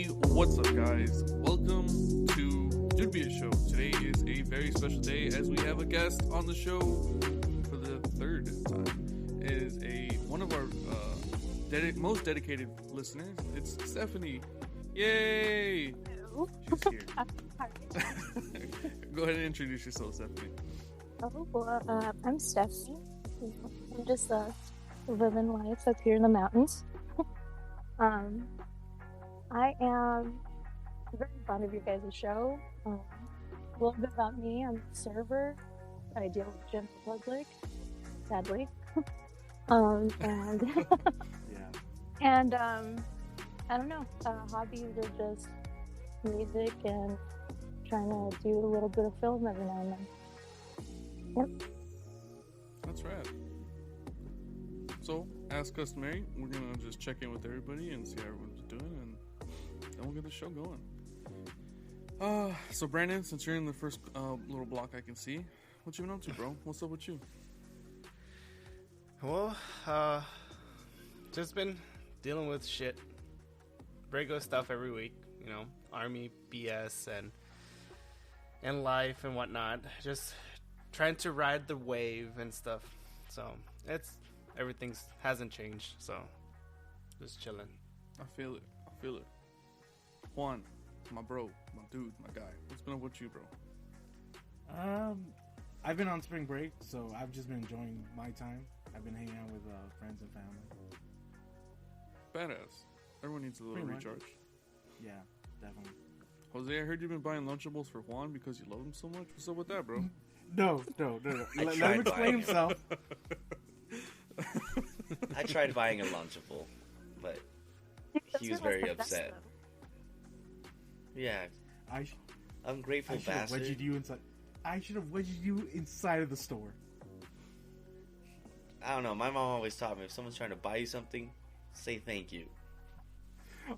Hey, what's up, guys? Welcome to Dude Be a Show. Today is a very special day as we have a guest on the show for the third time. It is one of our most dedicated listeners. It's Stephanie. Yay! Hello. She's here. Go ahead and introduce yourself, Stephanie. Oh, well, I'm Stephanie. I'm just living life up here in the mountains. I am very fond of your guys' show. A little bit about me: I'm a server. I deal with general public, sadly. And Yeah. and I don't know. Hobbies are just music and trying to do a little bit of film every now and then. Yep. That's right. So, as customary, we're gonna just check in with everybody and see how everyone's doing, and then we'll get the show going. So Brandon, since you're in the first little block I can see, what you been up to, bro? What's up with you? Well, just been dealing with shit. Brago stuff every week, you know, army BS and life and whatnot. Just trying to ride the wave and stuff. So everything's hasn't changed. So just chilling. I feel it. Juan, my bro, my dude, my guy. What's been up with you, bro? I've been on spring break, so I've just been enjoying my time. I've been hanging out with friends and family. Badass. Everyone needs a little Pretty much. recharge. Yeah, definitely. Jose, I heard you've been buying Lunchables for Juan because you love him so much. What's up with that, bro? No. Let him explain himself. I tried buying a Lunchable, but he was very upset. Yeah, ungrateful I should have bastard. wedged you inside. I should have wedged you inside of the store. I don't know. My mom always taught me if someone's trying to buy you something, say thank you.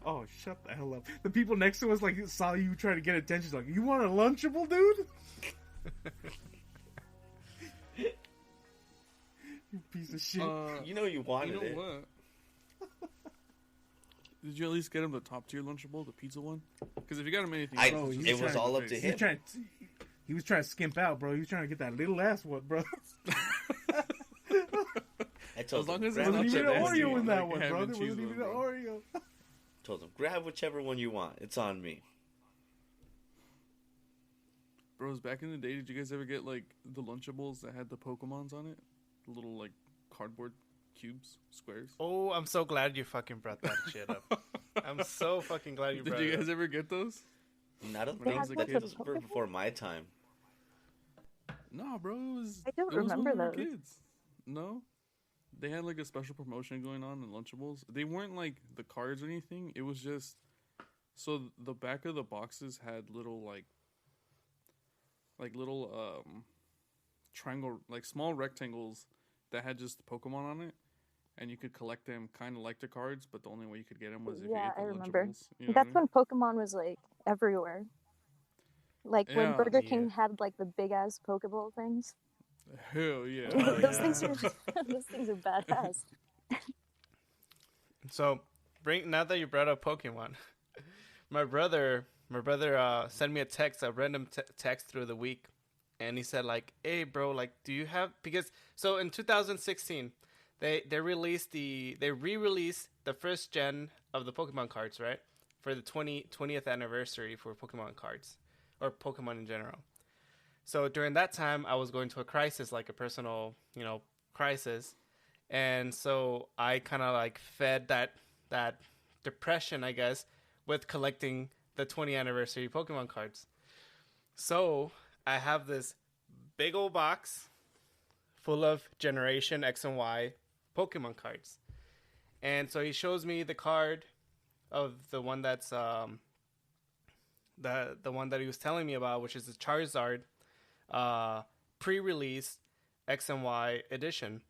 Oh, shut the hell up. The people next to us saw you trying to get attention. Like, you want a Lunchable, dude? You piece of shit. You know you wanted it. What? Did you at least get him the top tier Lunchable, the pizza one? Because if you got him anything else, It was all up to him. He was trying to skimp out, bro. He was trying to get that little ass one, bro. I told As long him, as There it's grab, wasn't not even that an nasty Oreo one, in that like one, ham bro. and There cheese wasn't even an one, bro. Oreo. told him, grab whichever one you want. It's on me. Bros, back in the day, did you guys ever get like the Lunchables that had the Pokemons on it? The little like cardboard cubes, squares. Oh, I'm so glad you fucking brought that shit up. I'm so fucking glad you brought Did you it guys up. ever get those? Not a When I thing. was a That kid. was before my time. No, bro. It was. I don't it was when remember we were those. kids. No, they had like a special promotion going on in Lunchables. They weren't like the cards or anything. It was just so the back of the boxes had little little triangle, like small rectangles that had just Pokemon on it, and you could collect them kind of like the cards, but the only way you could get them was if you Yeah, ate the I remember. Lunchables. You know That's what when Pokemon was like everywhere. Like when Yeah, Burger yeah. King had like the big ass Pokeball things. I mean? Hell yeah. Oh, those yeah. things are those things are badass. So, now that you brought up Pokemon, my brother sent me a text, a random text through the week, and he said like, "Hey, bro, like, do you have?" Because so in 2016, they re-released the first gen of the Pokemon cards, right, for the 20th anniversary for Pokemon cards or Pokemon in general. So during that time, I was going to a crisis, like a personal, crisis. And so I kind of like fed that depression, I guess, with collecting the 20th anniversary Pokemon cards. So I have this big old box full of Generation X and Y Pokemon cards. And so he shows me the card of the one that's the one that he was telling me about, which is the Charizard pre-release X and Y edition.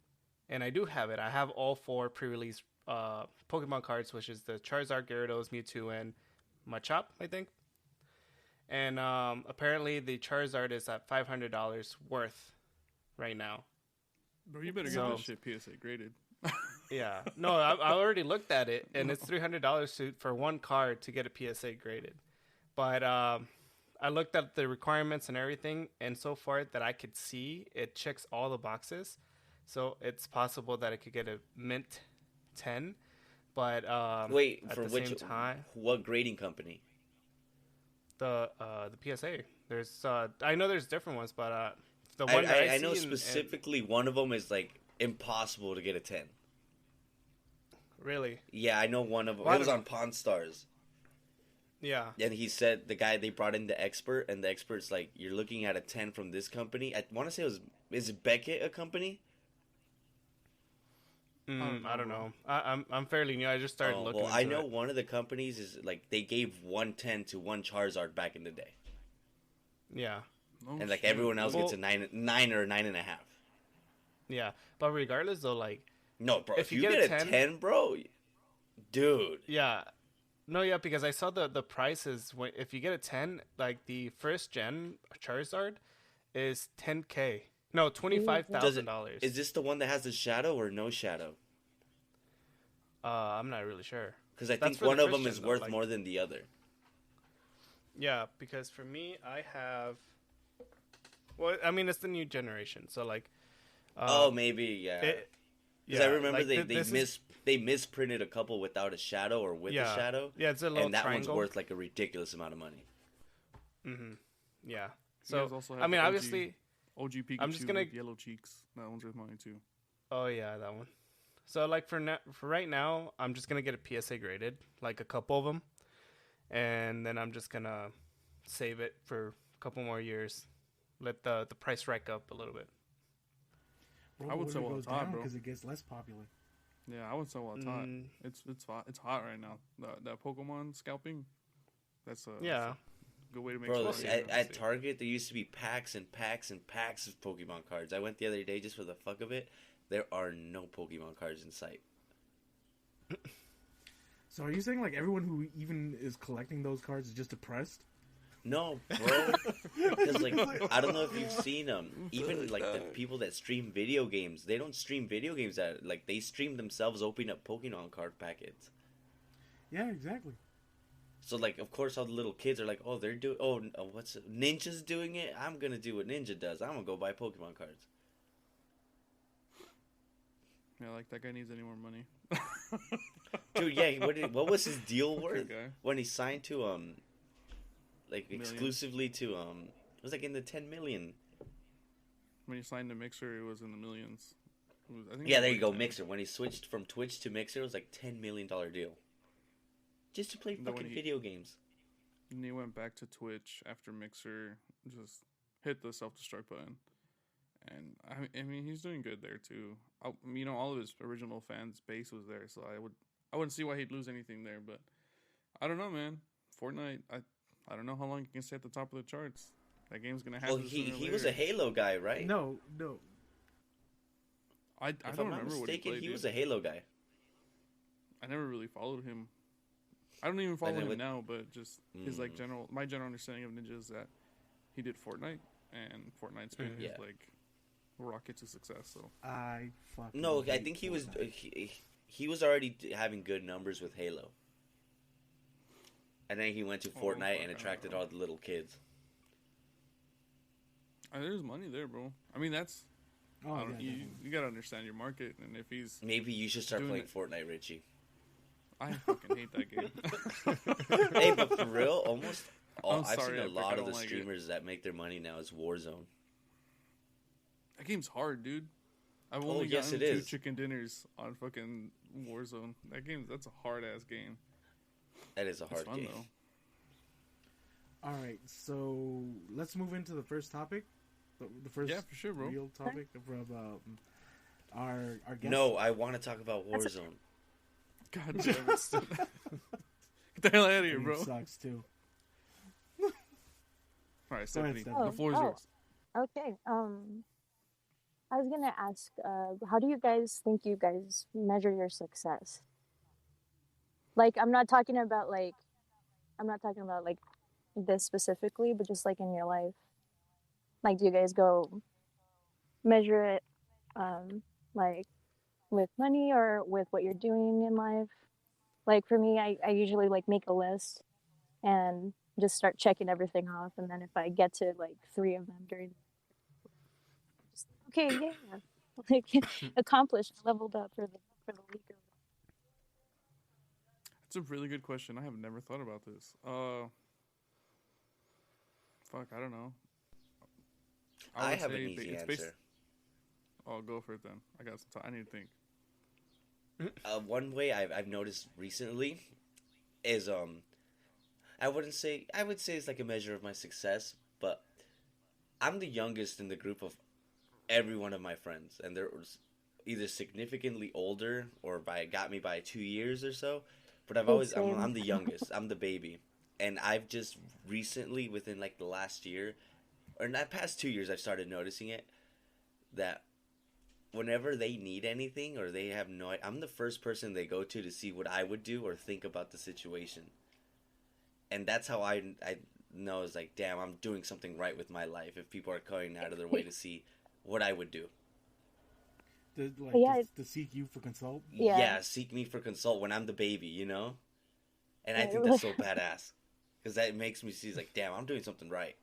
And I do have it. I have all 4 pre-release Pokemon cards, which is the Charizard, Gyarados, Mewtwo, and Machop, I think. And apparently the Charizard is at $500 worth right now. Bro, you better get So- that shit PSA graded. Yeah. No, I already looked at it, and it's $300 for one card to get a PSA graded. But I looked at the requirements and everything, and so far that I could see, it checks all the boxes. So it's possible that I could get a mint 10. But Wait, at for the which same time, what grading company? the PSA. There's I know there's different ones, but the one that I see know in- specifically one of them is like impossible to get a 10. really, Yeah, I know one of them. Well, I It was don't on Pawn Stars. yeah, And he said the guy they brought in the expert, and the expert's like, you're looking at a 10 from this company. I want to say is Beckett a company? I don't know. I'm fairly new. I just started looking. Well, I into know it. one of the companies is like they gave 110 to one Charizard back in the day, Yeah, Oh, and like shit. everyone else gets a Well- nine or 9.5. yeah. But regardless, though, like, No, bro. If If you you get get a a 10, bro, dude. yeah, no, yeah, because I saw the prices. If you get a 10, like the first gen Charizard is 10K. No, $25,000. Is this the one that has the shadow or no shadow? I'm not really sure. Because I That's think for the one of first them gen, is though, worth like- more than the other. Yeah, because for me, I have. Well, I mean, it's the new generation, so like. Maybe, yeah. It, Because I remember like, this is- they misprinted a couple without a shadow or with a Yeah. shadow. Yeah, it's a little And that triangle. one's worth like a ridiculous amount of money. Yeah. You So guys also have I mean, the OG obviously. OG Pikachu I'm just gonna- with yellow cheeks. That one's worth money too. Oh yeah, that one. So like for right now, I'm just gonna get a PSA graded, like a couple of them, and then I'm just gonna save it for a couple more years, let the price rack up a little bit. I would say while it's hot, bro. because it gets less popular. Yeah, I would say while it's hot. Mm, It's hot right now. That Pokemon scalping. That's a yeah. good way to make Bro, We'll money. see. at Target, there used to be packs and packs and packs of Pokemon cards. I went the other day just for the fuck of it. There are no Pokemon cards in sight. So are you saying like everyone who even is collecting those cards is just depressed? No, bro. Because, like, I don't know if you've seen them. Even, like, the people that stream video games, they don't stream video games. They stream themselves opening up Pokemon card packets. Yeah, exactly. So, like, of course, all the little kids are like, oh, they're doing... what's it? Ninja's doing it? I'm going to do what Ninja does. I'm going to go buy Pokemon cards. Yeah, like that guy needs any more money. Dude, yeah, what was his deal worth? Good guy. When he signed to, like, Millions. exclusively to, it was, like, in the 10 million. When he signed to Mixer, it was in the millions. I think Yeah, it was there you like go, 10. Mixer. When he switched from Twitch to Mixer, it was, like, $10 million deal. Just to play Then when fucking he- video games. And he went back to Twitch after Mixer just hit the self-destruct button. And I mean, he's doing good there too. All of his original fans base was there, so I wouldn't see why he'd lose anything there. But I don't know, man. Fortnite, I don't know how long he can stay at the top of the charts. That game's gonna happen. Well, he was a Halo guy, right? No. I If don't I'm not remember what mistaken, he played. he was dude. a Halo guy. I never really followed him. I don't even follow then him with- now, but just his like my general understanding of Ninja is that he did Fortnite, and Fortnite's been his Yeah. like rocket to success. So I fucking No, I hate think he was Fortnite. he was already having good numbers with Halo. And then he went to Oh, Fortnite fuck, and I attracted don't know. all the little kids. there's money there, bro. I mean, that's Oh, I yeah, don't, definitely. you gotta understand your market, and if he's Maybe you should start Doing playing it. Fortnite, Richie. I fucking hate that game. Hey, but for real, almost all, I'm I've sorry, seen a Epic, lot I of the don't like it. streamers that make their money now is Warzone. That game's hard, dude. I've Oh, only yes, gotten it 2 is. chicken dinners on fucking Warzone. That's a hard ass game. That is a It's hard fun game. though. All right, so let's move into the first topic. The first Yeah, for sure, bro. real topic from our guest. No, I want to talk about Warzone. God damn it! Get the hell out of here, It bro. sucks too. All right, Stephanie, Stephanie. the floor is Oh. yours. Okay. I was gonna ask, how do you guys think you guys measure your success? Like, I'm not talking about like this specifically, but just like in your life. Like, do you guys go measure it, like with money or with what you're doing in life? Like for me, I usually like make a list and just start checking everything off. And then if I get to like three of them during, just okay, yeah, like accomplished, leveled up for the week. It's a really good question. I have never thought about this. Fuck, I don't know. I I would have an say easy it's based. answer. Oh, go for it then. I got some time. I need to think. One way I've noticed recently is I would say it's like a measure of my success, but I'm the youngest in the group of every one of my friends, and they're either significantly older or got me by 2 years or so. But Same. I'm the youngest. I'm the baby, and I've just recently, within like the last year or not past 2 years, I've started noticing it that whenever they need anything or they have no, I'm the first person they go to see what I would do or think about the situation, and that's how I know it's like, damn, I'm doing something right with my life if people are going out of their way to see what I would do. Yeah, To seek you for consult. yeah, Yeah, seek me for consult when I'm the baby, you know? And I think yeah. that's so badass. Because that makes me see, like, damn, I'm doing something right.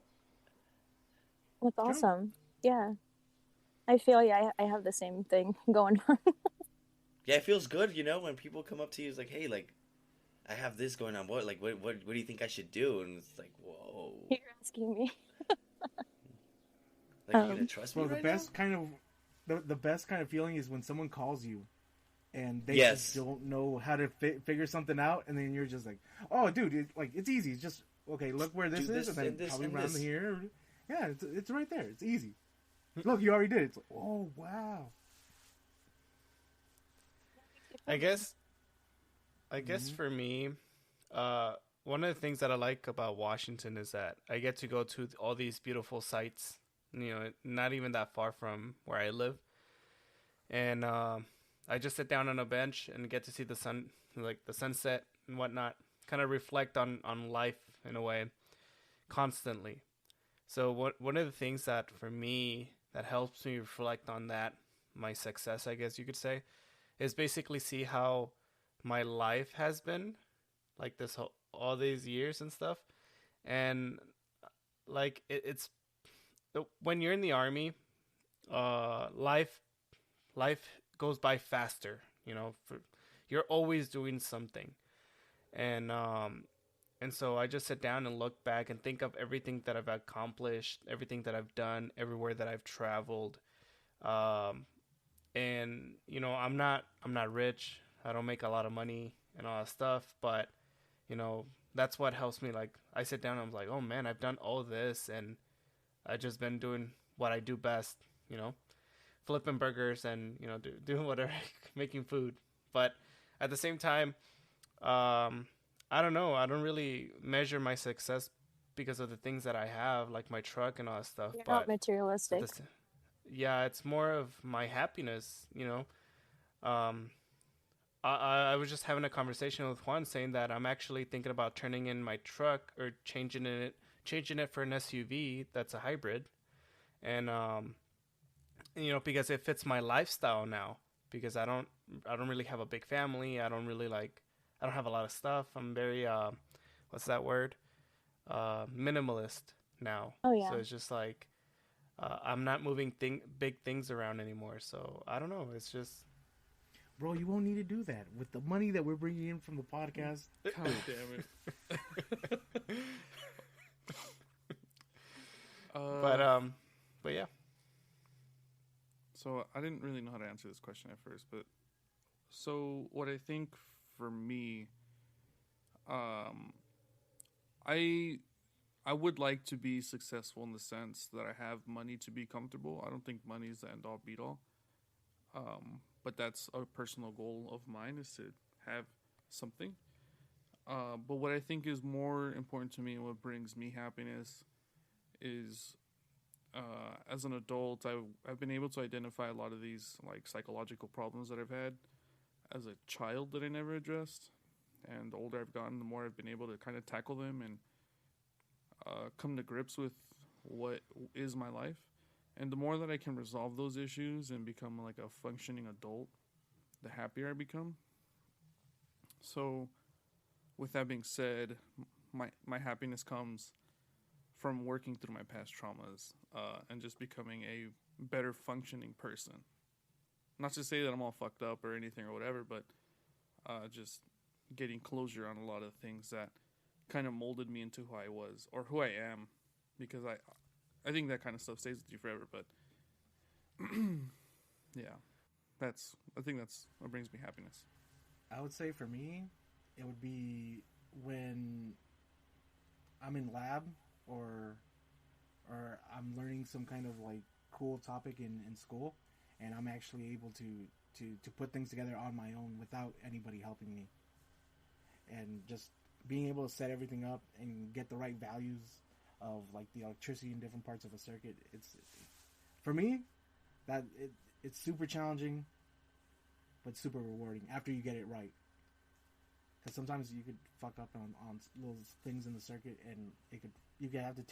That's True. awesome. Yeah, I feel I have the same thing going on. Yeah, it feels good, you know, when people come up to you, it's like, hey, like, I have this going on. What do you think I should do? And it's like, whoa. You're asking me. Like, you gonna Um, trust me Bro, right now? the best kind of feeling is when someone calls you and they Yes. just don't know how to figure something out, and then you're just like, "Oh, dude, it's easy. It's just okay. Look where this Do is, this and then and this probably and around this." here. Yeah, it's right there. It's easy. Look, you already did it. It's like, oh wow. I guess Mhm. for me, uh, one of the things that I like about Washington is that I get to go to all these beautiful sites. You know, not even that far from where I live, and I just sit down on a bench and get to see the sun, like the sunset and whatnot. Kind of reflect on life in a way, constantly. So one of the things that for me that helps me reflect on that, my success, I guess you could say, is basically see how my life has been like this whole, all these years and stuff. And like it's when you're in the army, life goes by faster, you know, you're always doing something. And so I just sit down and look back and think of everything that I've accomplished, everything that I've done, everywhere that I've traveled. Um, and you know, I'm not rich. I don't make a lot of money and all that stuff, but you know, that's what helps me. Like I sit down and I'm like, oh man, I've done all this, and I just been doing what I do best. You know, flipping burgers and you know doing whatever, making food. But at the same time, I don't know. I don't really measure my success because of the things that I have, like my truck and all that stuff. you're not But at materialistic. this, yeah, it's more of my happiness. You know, I was just having a conversation with Juan saying that I'm actually thinking about turning in my truck or changing it for an SUV that's a hybrid, and you know, because it fits my lifestyle now. Because I don't really have a big family. I don't have a lot of stuff. I'm very what's that word? Minimalist now. Oh So yeah. it's just like I'm not moving big things around anymore. So I don't know. It's just Bro, you won't need to do that with the money that we're bringing in from the podcast. God damn it. but Uh, but yeah. so I didn't really know how to answer this question at first, but so what I think for me, um, I I would like to be successful in the sense that I have money to be comfortable. I don't think money is the end all beat all. But that's a personal goal of mine is to have something. But what I think is more important to me and what brings me happiness is as an adult, I've been able to identify a lot of these like psychological problems that I've had as a child that I never addressed. And the older I've gotten, the more I've been able to kind of tackle them and come to grips with what is my life. And the more that I can resolve those issues and become like a functioning adult, the happier I become. So, with that being said, my happiness comes from working through my past traumas and just becoming a better functioning person. Not to say that I'm all fucked up or anything or whatever, but just getting closure on a lot of things that kind of molded me into who I was or who I am, because I think that kind of stuff stays with you forever. But yeah, I think that's what brings me happiness. I would say for me, it would be when I'm in lab or I'm learning some kind of like cool topic in school, and I'm actually able to put things together on my own without anybody helping me, and just being able to set everything up and get the right values of like the electricity in different parts of a circuit. It's for me that it's super challenging, but super rewarding after you get it right. Because sometimes you could fuck up on little things in the circuit, and you could have to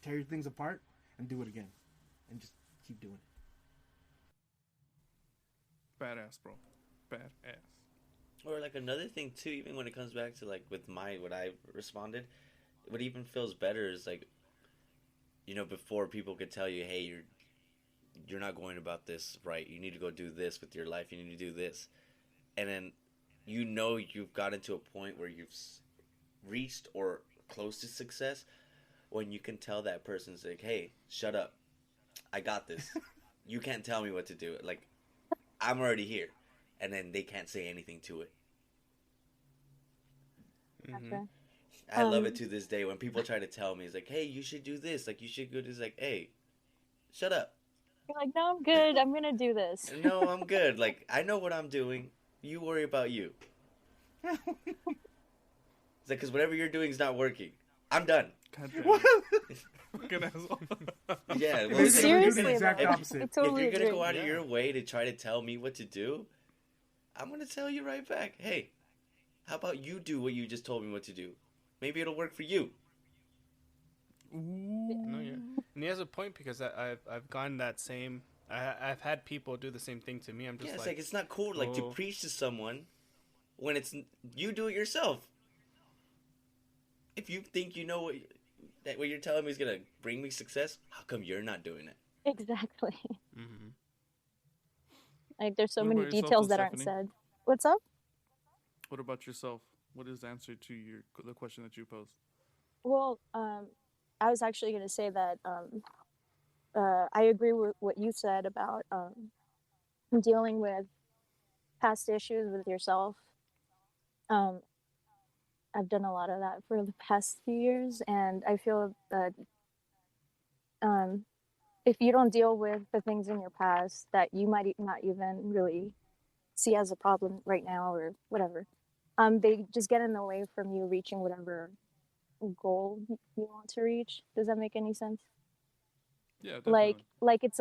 tear things apart and do it again, and just keep doing it. Badass, bro. Badass. Or like another thing too, even when it comes back to like with what I responded, what even feels better is like, before people could tell you, hey, you're not going about this right. You need to go do this with your life. You need to do this, and then you've gotten to a point where you've reached or close to success when you can tell that person's like, hey, shut up, I got this. You can't tell me what to do. Like, I'm already here, and then they can't say anything to it. Gotcha. I love it to this day when people try to tell me, it's like, hey, you should do this, like you should go do this. Like, hey, shut up. You're like, no, I'm good. I'm gonna do this. No, I'm good. Like, I know what I'm doing. You worry about you. It's like, because whatever you're doing is not working. I'm done. God damn it. Fucking asshole. Yeah, well, Basically, Seriously, we're doing the exact though. opposite. I totally if you're gonna agree. go out of Yeah. your way to try to tell me what to do, I'm gonna tell you right back. Hey, how about you do what you just told me what to do? Maybe it'll work for you. No, yeah, and he has a point because I've gone that same. I've had people do the same thing to me. I'm just Yeah, it's like, like it's not cool like to oh. preach to someone when it's you do it yourself. If you think you know that what you're telling me is gonna bring me success, how come you're not doing it? Exactly. Mhm. Like, there's so What many about yourself, details that aren't Stephanie? said. What's up? What about yourself? What is the answer to the question that you posed? Well, I was actually going to say that I agree with what you said about dealing with past issues with yourself. I've done a lot of that for the past few years, and I feel that if you don't deal with the things in your past that you might not even really see as a problem right now or whatever, they just get in the way from you reaching whatever goal you want to reach. Does that make any sense? Yeah, definitely. Like it's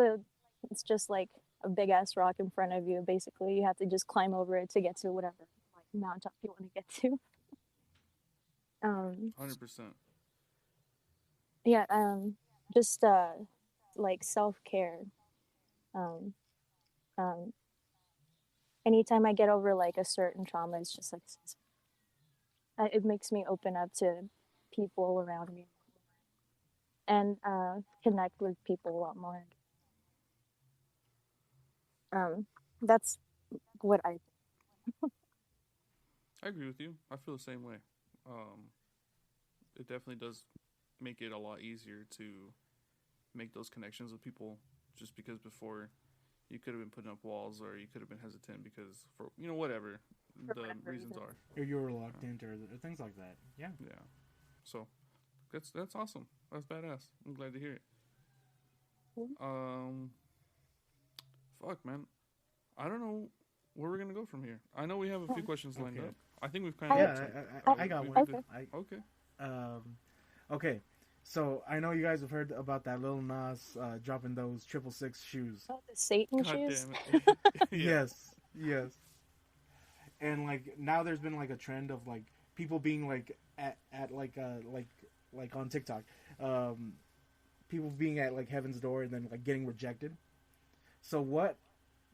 just like a big ass rock in front of you. Basically, you have to just climb over it to get to whatever like mountaintop you want to get to. 100%. Yeah. Just like self-care. Anytime I get over like a certain trauma, it's just like it makes me open up to people around me and connect with people a lot more. That's what I I agree with you. I feel the same way. It definitely does make it a lot easier to make those connections with people, just because before you could have been putting up walls or you could have been hesitant because for whatever For the whatever reasons reason. are. Or you're reluctant or things like that. Yeah. Yeah. So that's awesome. That's badass. I'm glad to hear it. Mhm. Fuck, man. I don't know where we're gonna go from here. I know we have a few questions lined Okay. up. I think we've kind of Yeah, I got one. Okay. Okay. Okay. So I know you guys have heard about that Lil Nas dropping those 666 shoes. Oh, the Satan God shoes. damn it. Yeah. Yes. And like now there's been like a trend of like people being like at like on TikTok, people being at like heaven's door and then like getting rejected. So what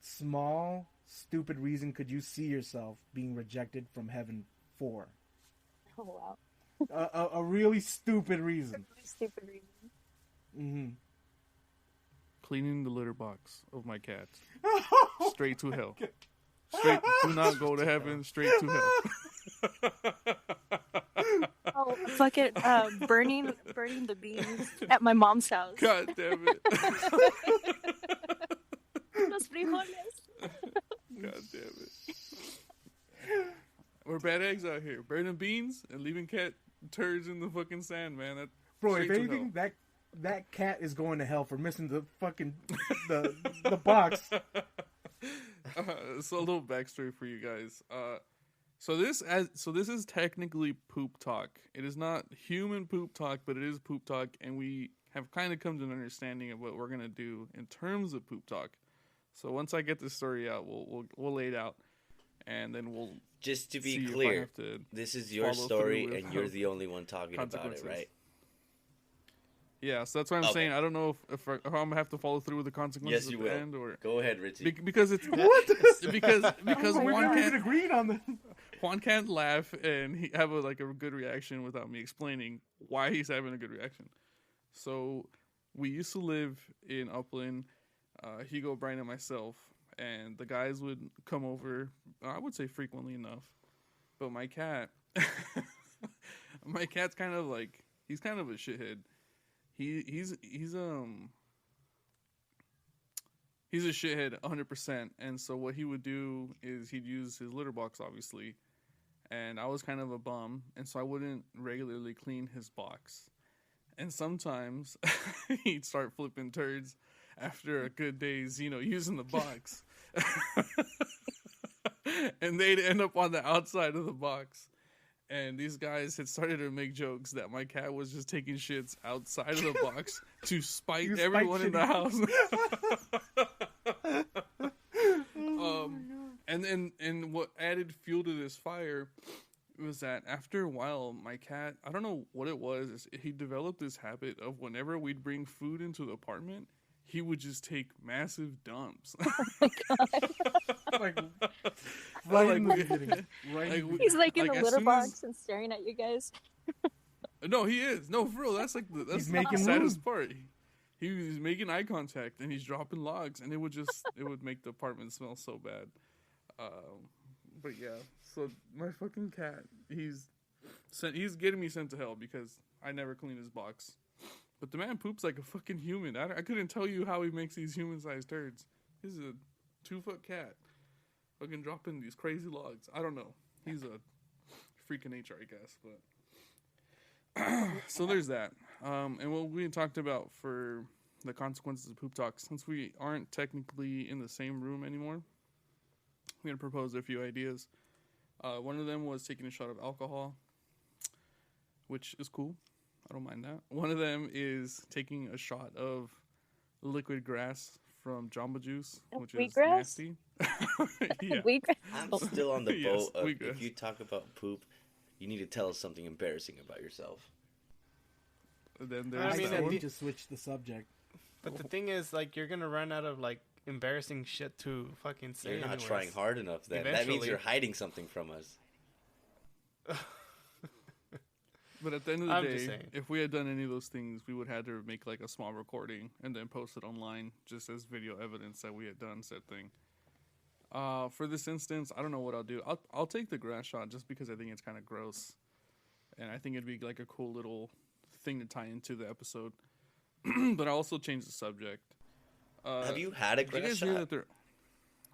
small stupid reason could you see yourself being rejected from heaven for? Oh wow. A really stupid reason. Really stupid reason. Mm-hmm. Cleaning the litter box of my cat. Straight to hell. Straight. Do not go to heaven. Straight to hell. Oh, fucking burning the beans at my mom's house. God damn it. Los frijoles. God damn it. We're bad eggs out here. Burning beans and leaving cat turds in the fucking sand, man. That Bro, if straight to anything, hell. that cat is going to hell for missing the fucking the box. So a little backstory for you guys. So this is technically poop talk. It is not human poop talk, but it is poop talk, and we have kind of come to an understanding of what we're gonna do in terms of poop talk. So once I get this story out, we'll lay it out, and then we'll Just to see be if I clear, have to this is your follow story, through with and you're the only one talking about it, consequences. right? Yeah, so that's what I'm Okay. saying. I don't know if I'm gonna have to follow through with the consequences Yes, you at the will. end, or Go ahead, Richie. because it's What? because Oh my Juan God, we can't agreed on that. Juan can't laugh and he have a good reaction without me explaining why he's having a good reaction. So we used to live in Upland, Hugo, Brian, and myself, and the guys would come over. I would say frequently enough, but my cat, my cat's kind of he's kind of a shithead. He's a shithead 100%. And so what he would do is he'd use his litter box, obviously. And I was kind of a bum, and so I wouldn't regularly clean his box. And sometimes he'd start flipping turds after a good day's, using the box. And they'd end up on the outside of the box. And these guys had started to make jokes that my cat was just taking shits outside of the box to spite You everyone in the shitting. house. And what added fuel to this fire was that after a while, my cat, I don't know what it was, he developed this habit of whenever we'd bring food into the apartment, he would just take massive dumps. Like, right in the beginning. Right in the Like, He's like in Like, the as litter soon box as- and staring at you guys. No, he is. No, for real. That's that's He's the making saddest part. He was making eye contact and he's dropping logs, and it would make the apartment smell so bad. But yeah, so my fucking cat, he's getting me sent to hell because I never clean his box. But the man poops like a fucking human. I couldn't tell you how he makes these human-sized turds. He's a 2-foot cat, fucking dropping these crazy logs. I don't know. He's a freak of nature, I guess. But so there's that. And what we talked about for the consequences of poop talk, since we aren't technically in the same room anymore, I'm gonna propose a few ideas. One of them was taking a shot of alcohol, which is cool. I don't mind that. One of them is taking a shot of liquid grass from Jamba Juice, which is Wheatgrass? nasty. Yeah. I'm still on the Yes, boat of we good. if you talk about poop, you need to tell us something embarrassing about yourself. And then I there's mean, that at one. the- to switch the subject. But the thing is, you're gonna run out of embarrassing shit to fucking say. You're not anyways. trying hard enough then. That means Eventually. you're hiding something from us. But at the end of the I'm just day, saying. if we had done any of those things, we would have had to make a small recording and then post it online just as video evidence that we had done said thing. For this instance, I don't know what I'll do. I'll take the grass shot just because I think it's kind of gross, and I think it'd be a cool little thing to tie into the episode. But I also change the subject. Have you had a Did you grass guys hear shot? that they're?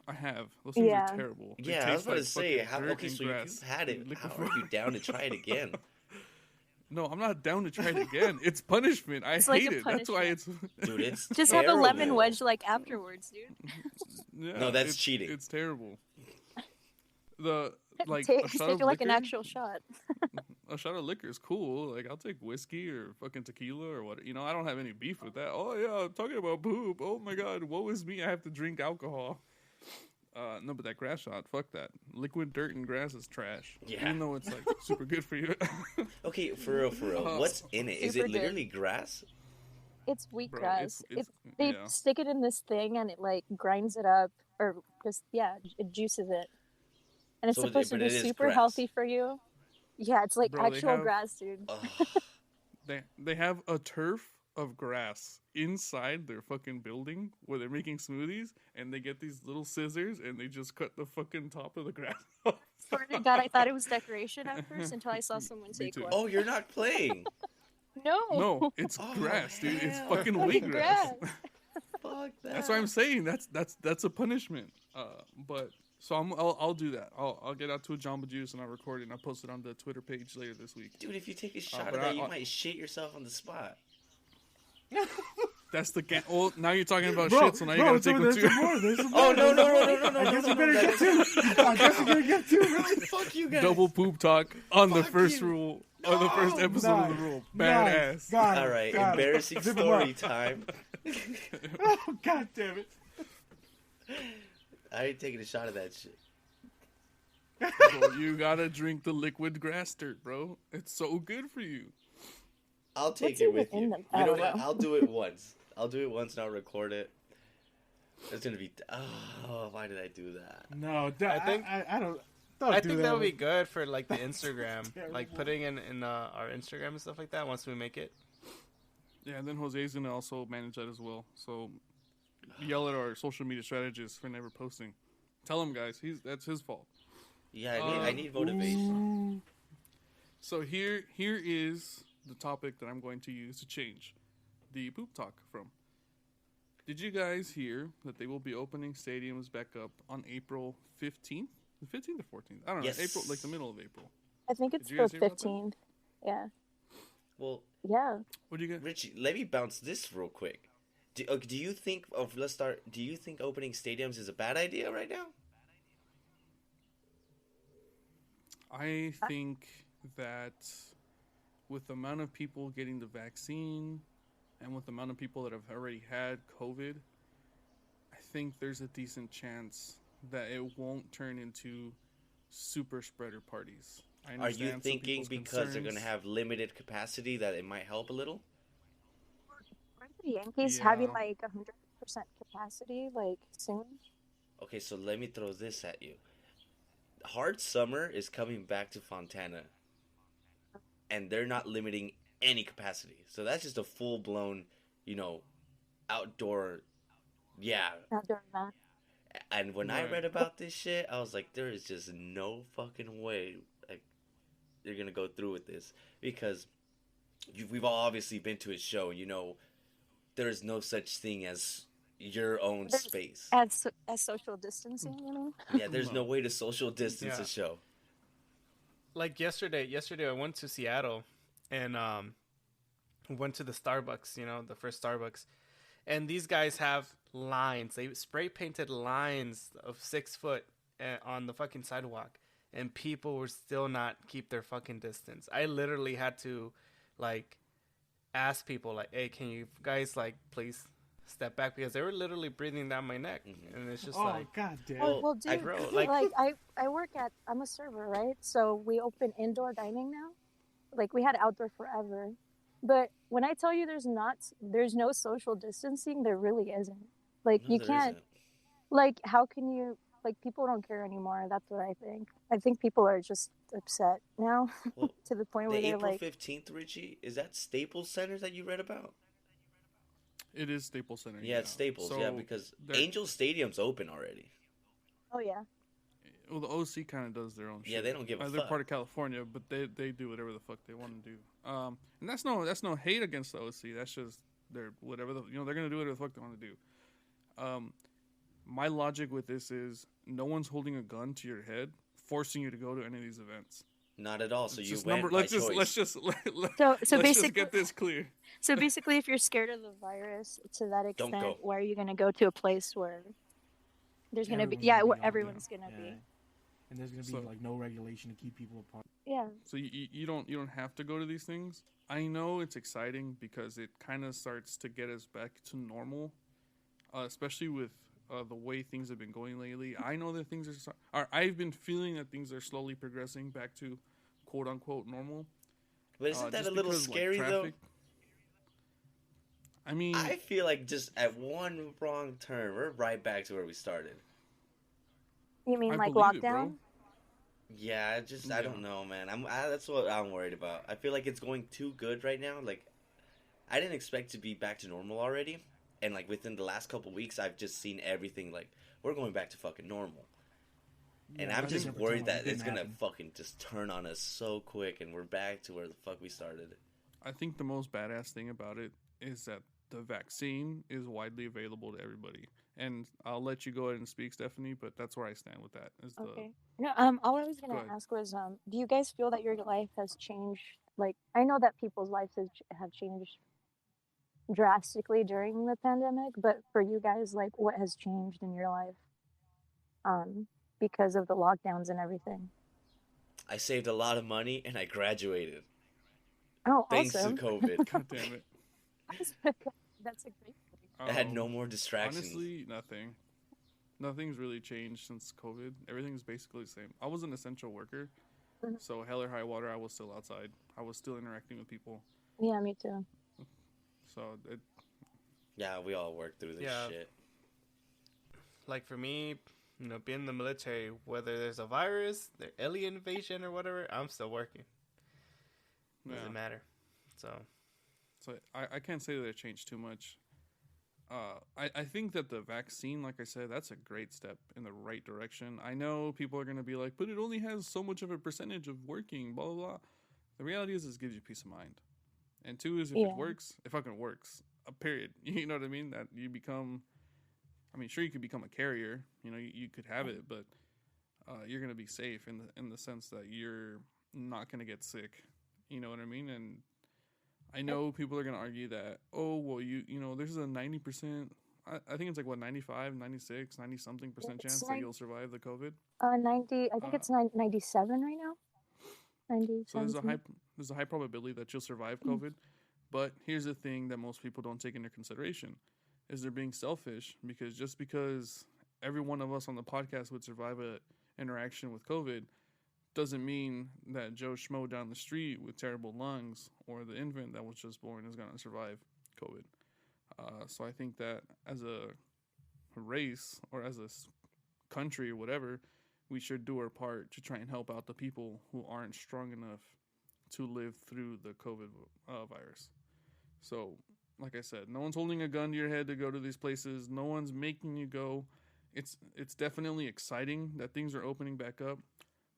I have. Those things Yeah. are terrible. They Yeah, I was taste about to like say, fucking dirt okay, and so grass you've had it. and How liquefied. are you down to try it again? No, I'm not down to try it again. It's punishment. I It's like hate a it. That's why it's. Dude, it's Just have a lemon terrible. wedge afterwards, dude. Yeah, No, that's it's- cheating. It's terrible. The a Take shot of it like an liquor- actual shot. A shot of liquor is cool. I'll take whiskey or fucking tequila or what. I don't have any beef with that. Oh yeah, I'm talking about poop. Oh my god, woe is me. I have to drink alcohol. No, but that grass shot, fuck that. Liquid dirt and grass is trash. Yeah. Even though it's super good for you. Okay, for real. What's in it? Is Super it good. literally grass? It's Bro, wheatgrass. it's They yeah, stick it in this thing and it like grinds it up, or just it juices it, and it's So, supposed to but be it is super grass. healthy for you. Yeah, it's like bro. They actual have grass, dude. Ugh. they have a turf of grass inside their fucking building where they're making smoothies, and they get these little scissors and they just cut the fucking top of the grass off. Swear to God, I thought it was decoration at first until I saw someone Me take too. one. Oh, you're not playing. No, No, it's Oh, grass, dude. It's hell. fucking fucking wheatgrass. grass. Fuck that. That's what I'm saying. That's a punishment. But so I'll do that. I'll get out to a Jamba Juice and I'll record it and I'll post it on the Twitter page later this week. Dude, if you take a shot but of that, I- you I- might shit yourself on the spot. That's the well. Now you're talking about Bro, shit, so now you gotta take one there's too. some more. There's some more. Oh, no. I guess you better get two. I guess you better get two. Really? Fuck you guys. Double poop talk on the Fuck first you. rule, on the first episode of the rule. Badass. Nice. Got it. All right, Got it. embarrassing Zip 'em story up. time. Oh, God damn it. I ain't taking a shot of that shit. Bro, you gotta drink the liquid grass dirt, bro. It's so good for you. I'll take What's it even with in you. them? You I know don't what? know. I'll do it once. I'll do it once and I'll record it. It's gonna be. Oh, why did I do that? No, I think- I don't. I do think that would be with- good for like the Instagram, terrible. like putting in our Instagram and stuff like that. Once we make it, Yeah, and then Jose's gonna also manage that as well. So yell at our social media strategist for never posting. Tell him, guys, that's his fault. Yeah, I need motivation. Ooh. So here is the topic that I'm going to use to change the poop talk from. Did you guys hear that they will be opening stadiums back up on April 15th? The 15th or 14th? I don't know. Yes. April, like the middle of April. I think it's Did you the guys hear about that? 15th. Yeah, Well, yeah. What do you get? Richie, let me bounce this real quick. Do you think? Oh, let's start. Do you think opening stadiums is a bad idea right now? I think that with the amount of people getting the vaccine and with the amount of people that have already had COVID, I think there's a decent chance that it won't turn into super spreader parties. I Are you understand some thinking people's because they're concerns. gonna have limited capacity that it might help a little? Aren't the Yankees having Yeah. like 100% capacity like soon? Okay, so let me throw this at you. Hard Summer is coming back to Fontana, and they're not limiting any capacity. So that's just a full blown, outdoor. Yeah. Outdoor event. And when I Right. read about this shit, I was like, there is just no fucking way like you're gonna go through with this because we've all obviously been to a show. There is no such thing as your own There's- space. As social distancing, you mean? Yeah, there's no way to social distance Yeah. a show. like yesterday I went to Seattle and went to the Starbucks, the first Starbucks, and these guys have lines. They spray painted lines of 6 foot on the fucking sidewalk, and people were still not keep their fucking distance. I literally had to like ask people like, "Hey, can you guys like please step back?" Because they were literally breathing down my neck, and it's just Oh, like, God damn. Well, Well, dude, bro, like, like- I work at, I'm a server, right? So we open indoor dining now. Like we had outdoor forever, but when I tell you there's no social distancing, there really isn't. Like No, you there can't. isn't. Like how can you? Like people don't care anymore. That's what I think. I think people are just upset now Well, to the point the where they're April like, 15th, Richie, is that Staples Center that you read about? It is Staples Center. Yeah, it's Staples. So yeah, because they're- Angel Stadium's open already. oh yeah, Well, the OC kind of does their own shit. Yeah, they don't give a They're fuck. part of California, but they do whatever the fuck they want to do. And that's no hate against the OC. That's just they're whatever they're gonna do whatever the fuck they want to do. My logic with this is no one's holding a gun to your head, forcing you to go to any of these events. Not at all. So It's you just went by let's choice. just basically, get this clear. so basically, if you're scared of the virus to that Don't extent, go. why are you going to go to a place where there's going to be, Everyone's where on, everyone's going to yeah. And there's gonna be So- like no regulation to keep people apart. be, yeah. So you don't have to go to these things. I know it's exciting because it kind of starts to get us back to normal, especially with the way things have been going lately. I know that things are. I've been feeling that things are slowly progressing back to quote unquote normal. But isn't that just a little because, like, scary though? traffic- I mean, I feel like just at one wrong turn, we're right back to where we started. You mean I like believe it, lockdown? bro. Yeah, I don't know, man. That's what I'm worried about. I feel like it's going too good right now. Like, I didn't expect to be back to normal already, and like within the last couple weeks, I've just seen everything like we're going back to fucking normal. And Yeah, I'm I just think worried pretend like that it it's didn't gonna happen. fucking just turn on us so quick, and we're back to where the fuck we started. I think the most badass thing about it is that the vaccine is widely available to everybody. And I'll let you go ahead and speak, Stephanie, but that's where I stand with that. Is the Okay. No, all I was Go gonna ahead. ask was, do you guys feel that your life has changed? Like, I know that people's lives have changed drastically during the pandemic, but for you guys, like, what has changed in your life, um, because of the lockdowns and everything? I saved a lot of money, and I graduated Oh, thanks to awesome. COVID. God damn it. That's a great thing. I had no more distractions. Honestly, nothing. Nothing's really changed since COVID. Everything's basically the same. I was an essential worker, Mhm. so hell or high water, I was still outside. I was still interacting with people. Yeah, me too. So it, Yeah, we all worked through this Yeah. shit. Like for me, being in the military, whether there's a virus, the alien invasion or whatever, I'm still working. Doesn't yeah. matter. So So I can't say that it changed too much. I think that the vaccine, like I said, that's a great step in the right direction. I know people are going to be like, but it only has so much of a percentage of working, blah, blah, blah. The reality is, it gives you peace of mind. And two is, if it Yeah. works, it fucking works. A period. You know what I mean? That you become, I mean, sure, you could become a carrier. You could have it, but you're going to be safe in the sense that you're not going to get sick. You know what I mean? And I know people are going to argue that, oh, well, there's a 90%, I think it's like, what, 95, 96, 90 something percent It's chance that you'll survive the COVID. 90. I think Uh, it's 97 right now. So 97. there's a high probability that you'll survive COVID. But here's the thing that most people don't take into consideration is they're being selfish, because just because every one of us on the podcast would survive a interaction with COVID doesn't mean that Joe Schmo down the street with terrible lungs or the infant that was just born is going to survive COVID. So I think that as a race or as a country or whatever, we should do our part to try and help out the people who aren't strong enough to live through the COVID virus. So, like I said, no one's holding a gun to your head to go to these places. No one's making you go. It's definitely exciting that things are opening back up,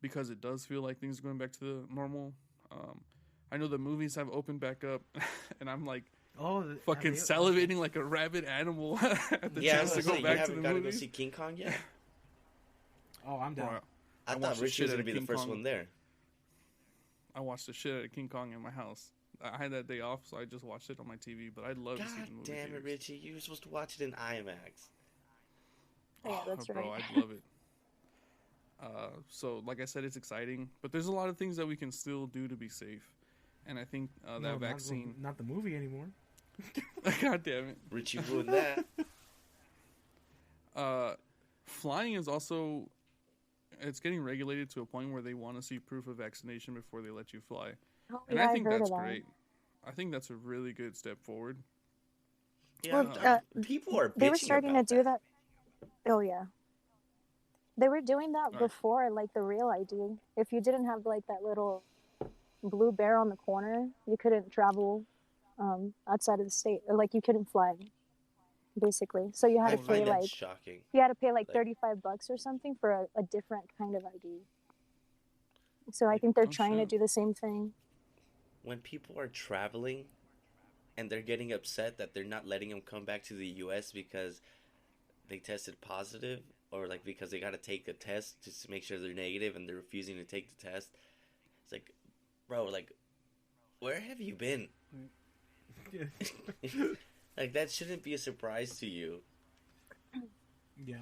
because it does feel like things are going back to the normal. I know the movies have opened back up, and I'm like fucking salivating like a rabid animal at the Yeah, I chance was to gonna go say, you back to the haven't got to go movies. see King Kong yet? Oh, I'm down. I I thought watched the Richie shit was out gonna of be the King first Kong. one there. I watched the shit out of King Kong in my house. I had that day off, so I just watched it on my TV. But I'd love to see God the movie. damn it, theaters. Richie! You were supposed to watch it in IMAX. Yeah, that's Bro, right. I'd love it. So, like I said, it's exciting, but there's a lot of things that we can still do to be safe. And I think that vaccine. Not the movie anymore. God damn it. Richie ruined that. Flying is also. It's getting regulated to a point where they want to see proof of vaccination before they let you fly. Oh, And yeah, I think heard that's of that. great. I think that's a really good step forward. Yeah, Well, people are. They were bitching starting to about do that. Oh yeah. They were doing that Right. before, like the real ID. If you didn't have like that little blue bear on the corner, you couldn't travel outside of the state, or like you couldn't fly, basically. So you had I to pay find that like shocking. like Like- $35 or something for a different kind of ID. So I think they're Oh, trying to shit. do the same thing. When people are traveling and they're getting upset that they're not letting them come back to the U.S. because they tested positive, or like because they got to take a test just to make sure they're negative and they're refusing to take the test. It's like, bro, like, where have you been? Like, that shouldn't be a surprise to you. Yeah.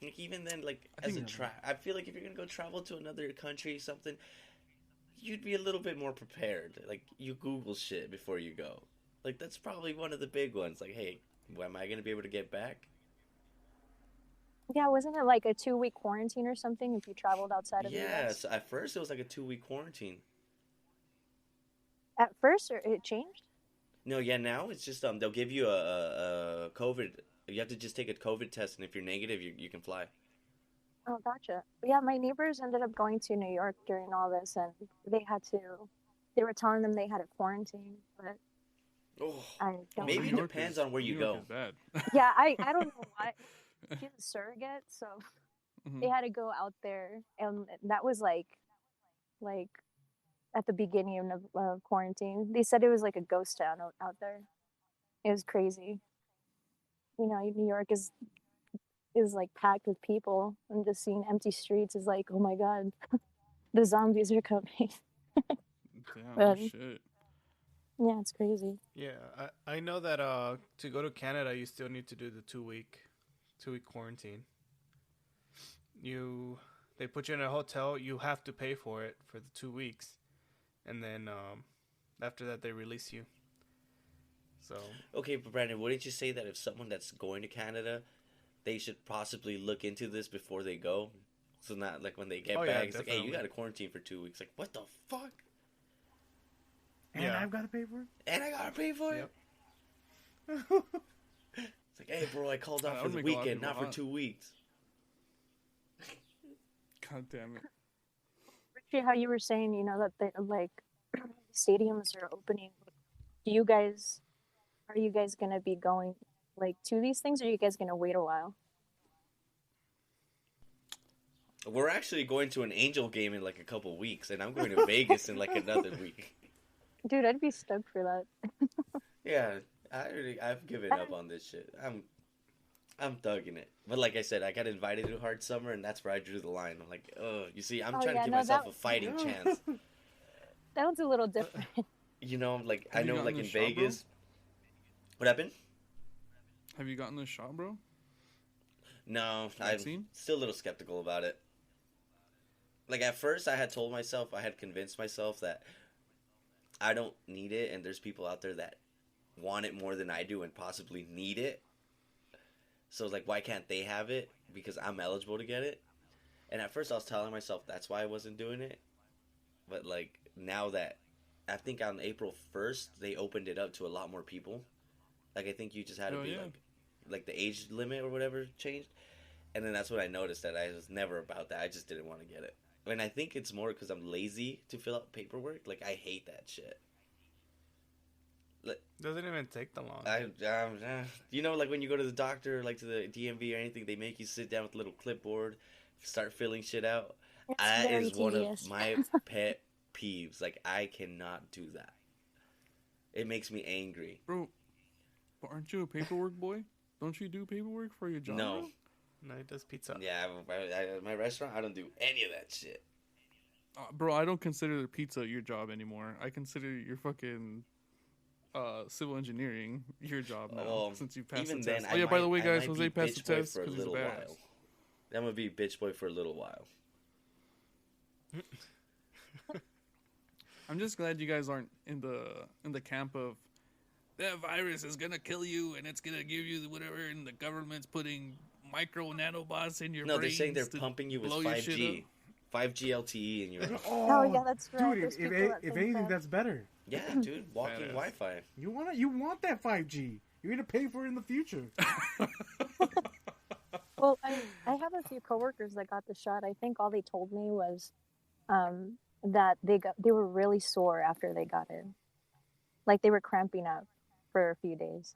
Like, even then, like, I as a think I feel like if you're gonna go travel to another country or something, you'd be a little bit more prepared. Like, you Google shit before you go. Like, that's probably one of the big ones. Like, hey, am I gonna be able to get back? Yeah, wasn't it like a 2-week quarantine or something if you traveled outside of the US? Yes, at first it was like a 2-week quarantine. At first, or it changed? No, yeah, now it's just they'll give you a COVID. You have to just take a COVID test, and if you're negative, you can fly. Oh, gotcha. Yeah, my neighbors ended up going to New York during all this, and they had to. They were telling them they had a quarantine, but Oh, I don't. maybe New it York depends is- on where you New York go. is bad. Yeah, I don't know why. She's a surrogate, so Mhm. they had to go out there, and that was like at the beginning of quarantine. They said it was like a ghost town out there. It was crazy. You know, New York is like packed with people, and just seeing empty streets is like, oh my god, the zombies are coming. Damn, But no shit. yeah, it's crazy. Yeah, I know that to go to Canada, you still need to do the 2 week quarantine. They put you in a hotel. You have to pay for it for the 2 weeks, and then after that they release you. So Okay, but Brandon, wouldn't you say that if someone that's going to Canada, they should possibly look into this before they go? So not like when they get Oh, back, yeah, it's like, hey, you definitely. got to quarantine for 2 weeks. Like, what the fuck? And Yeah. I've got to pay for it. And I gotta pay for it. Yep. It's like, hey, bro, I called That out for would the make a lot of weekend, people not for hot. 2 weeks. God damn it. Richie, how you were saying, you know, that they like stadiums are opening. Do you guys are you guys gonna be going like to these things, or are you guys gonna wait a while? We're actually going to an Angel game in like a couple weeks, and I'm going to Vegas in like another week. Dude, I'd be stoked for that. Yeah, I've given up on this shit. I'm thugging it. But like I said, I got invited to Hard Summer, and that's where I drew the line. I'm like, oh, you see, I'm Oh, trying yeah, to give no, myself that- a fighting chance. That one's a little different. You know, like I Have you know, gotten like the in shot, bro? Vegas. What happened? Have you gotten this shot, bro? No, I'm Vaccine? still a little skeptical about it. Like at first, I had told myself, I had convinced myself that I don't need it, and there's people out there that want it more than I do and possibly need it. So like, why can't they have it? Because I'm eligible to get it. And at first, I was telling myself that's why I wasn't doing it. But like now that I think on April 1st, they opened it up to a lot more people. Like I think you just had to Oh, be yeah. like the age limit or whatever changed. And then that's when I noticed that I was never about that. I just didn't want to get it. And I think it's more because I'm lazy to fill out paperwork. Like I hate that shit. doesn't even take that long. You know, like when you go to the doctor, like to the DMV or anything, they make you sit down with a little clipboard, start filling shit out. It's That very is one tedious. of my pet peeves. Like I cannot do that. It makes me angry. Bro, but aren't you a paperwork boy? Don't you do paperwork for your job? No. bro? No, it does pizza. Yeah, my restaurant, I don't do any of that shit. Bro, I don't consider pizza your job anymore. I consider your fucking civil engineering your job now, Well, since you passed even the then, test. Oh yeah, by the way, I guys, might Jose be passed the bitch boy test for a because he's a little badass. while. I'm gonna be bitch boy for a little while. I'm just glad you guys aren't in the camp of that virus is gonna kill you and it's gonna give you whatever, and the government's putting micro nanobots in your No, they're brains saying they're to pumping you with blow your shit 5G, 5G LTE in your. Oh, yeah, that's right. Dude, There's if, people if, that if think anything, that. that's better. Yeah, dude, walking Badass. Wi-Fi. You want that 5G. You're gonna pay for it in the future. Well, I have a few coworkers that got the shot. I think all they told me was that they were really sore after they got it. Like they were cramping up for a few days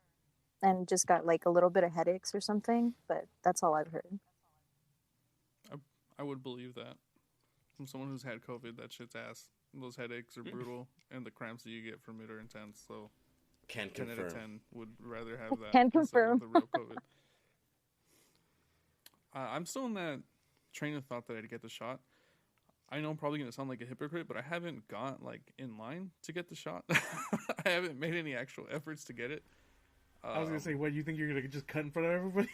and just got like a little bit of headaches or something, but that's all I've heard. I would believe that from someone who's had COVID. That shit's ass. Those headaches are brutal, and the cramps that you get from it are intense. So Can 10 out of confirm. 10 would rather have that Can instead confirm. of the real COVID. I'm still in that train of thought that I'd get the shot. I know I'm probably going to sound like a hypocrite, but I haven't got like in line to get the shot. I haven't made any actual efforts to get it. I was gonna say, what, you think you're gonna just cut in front of everybody?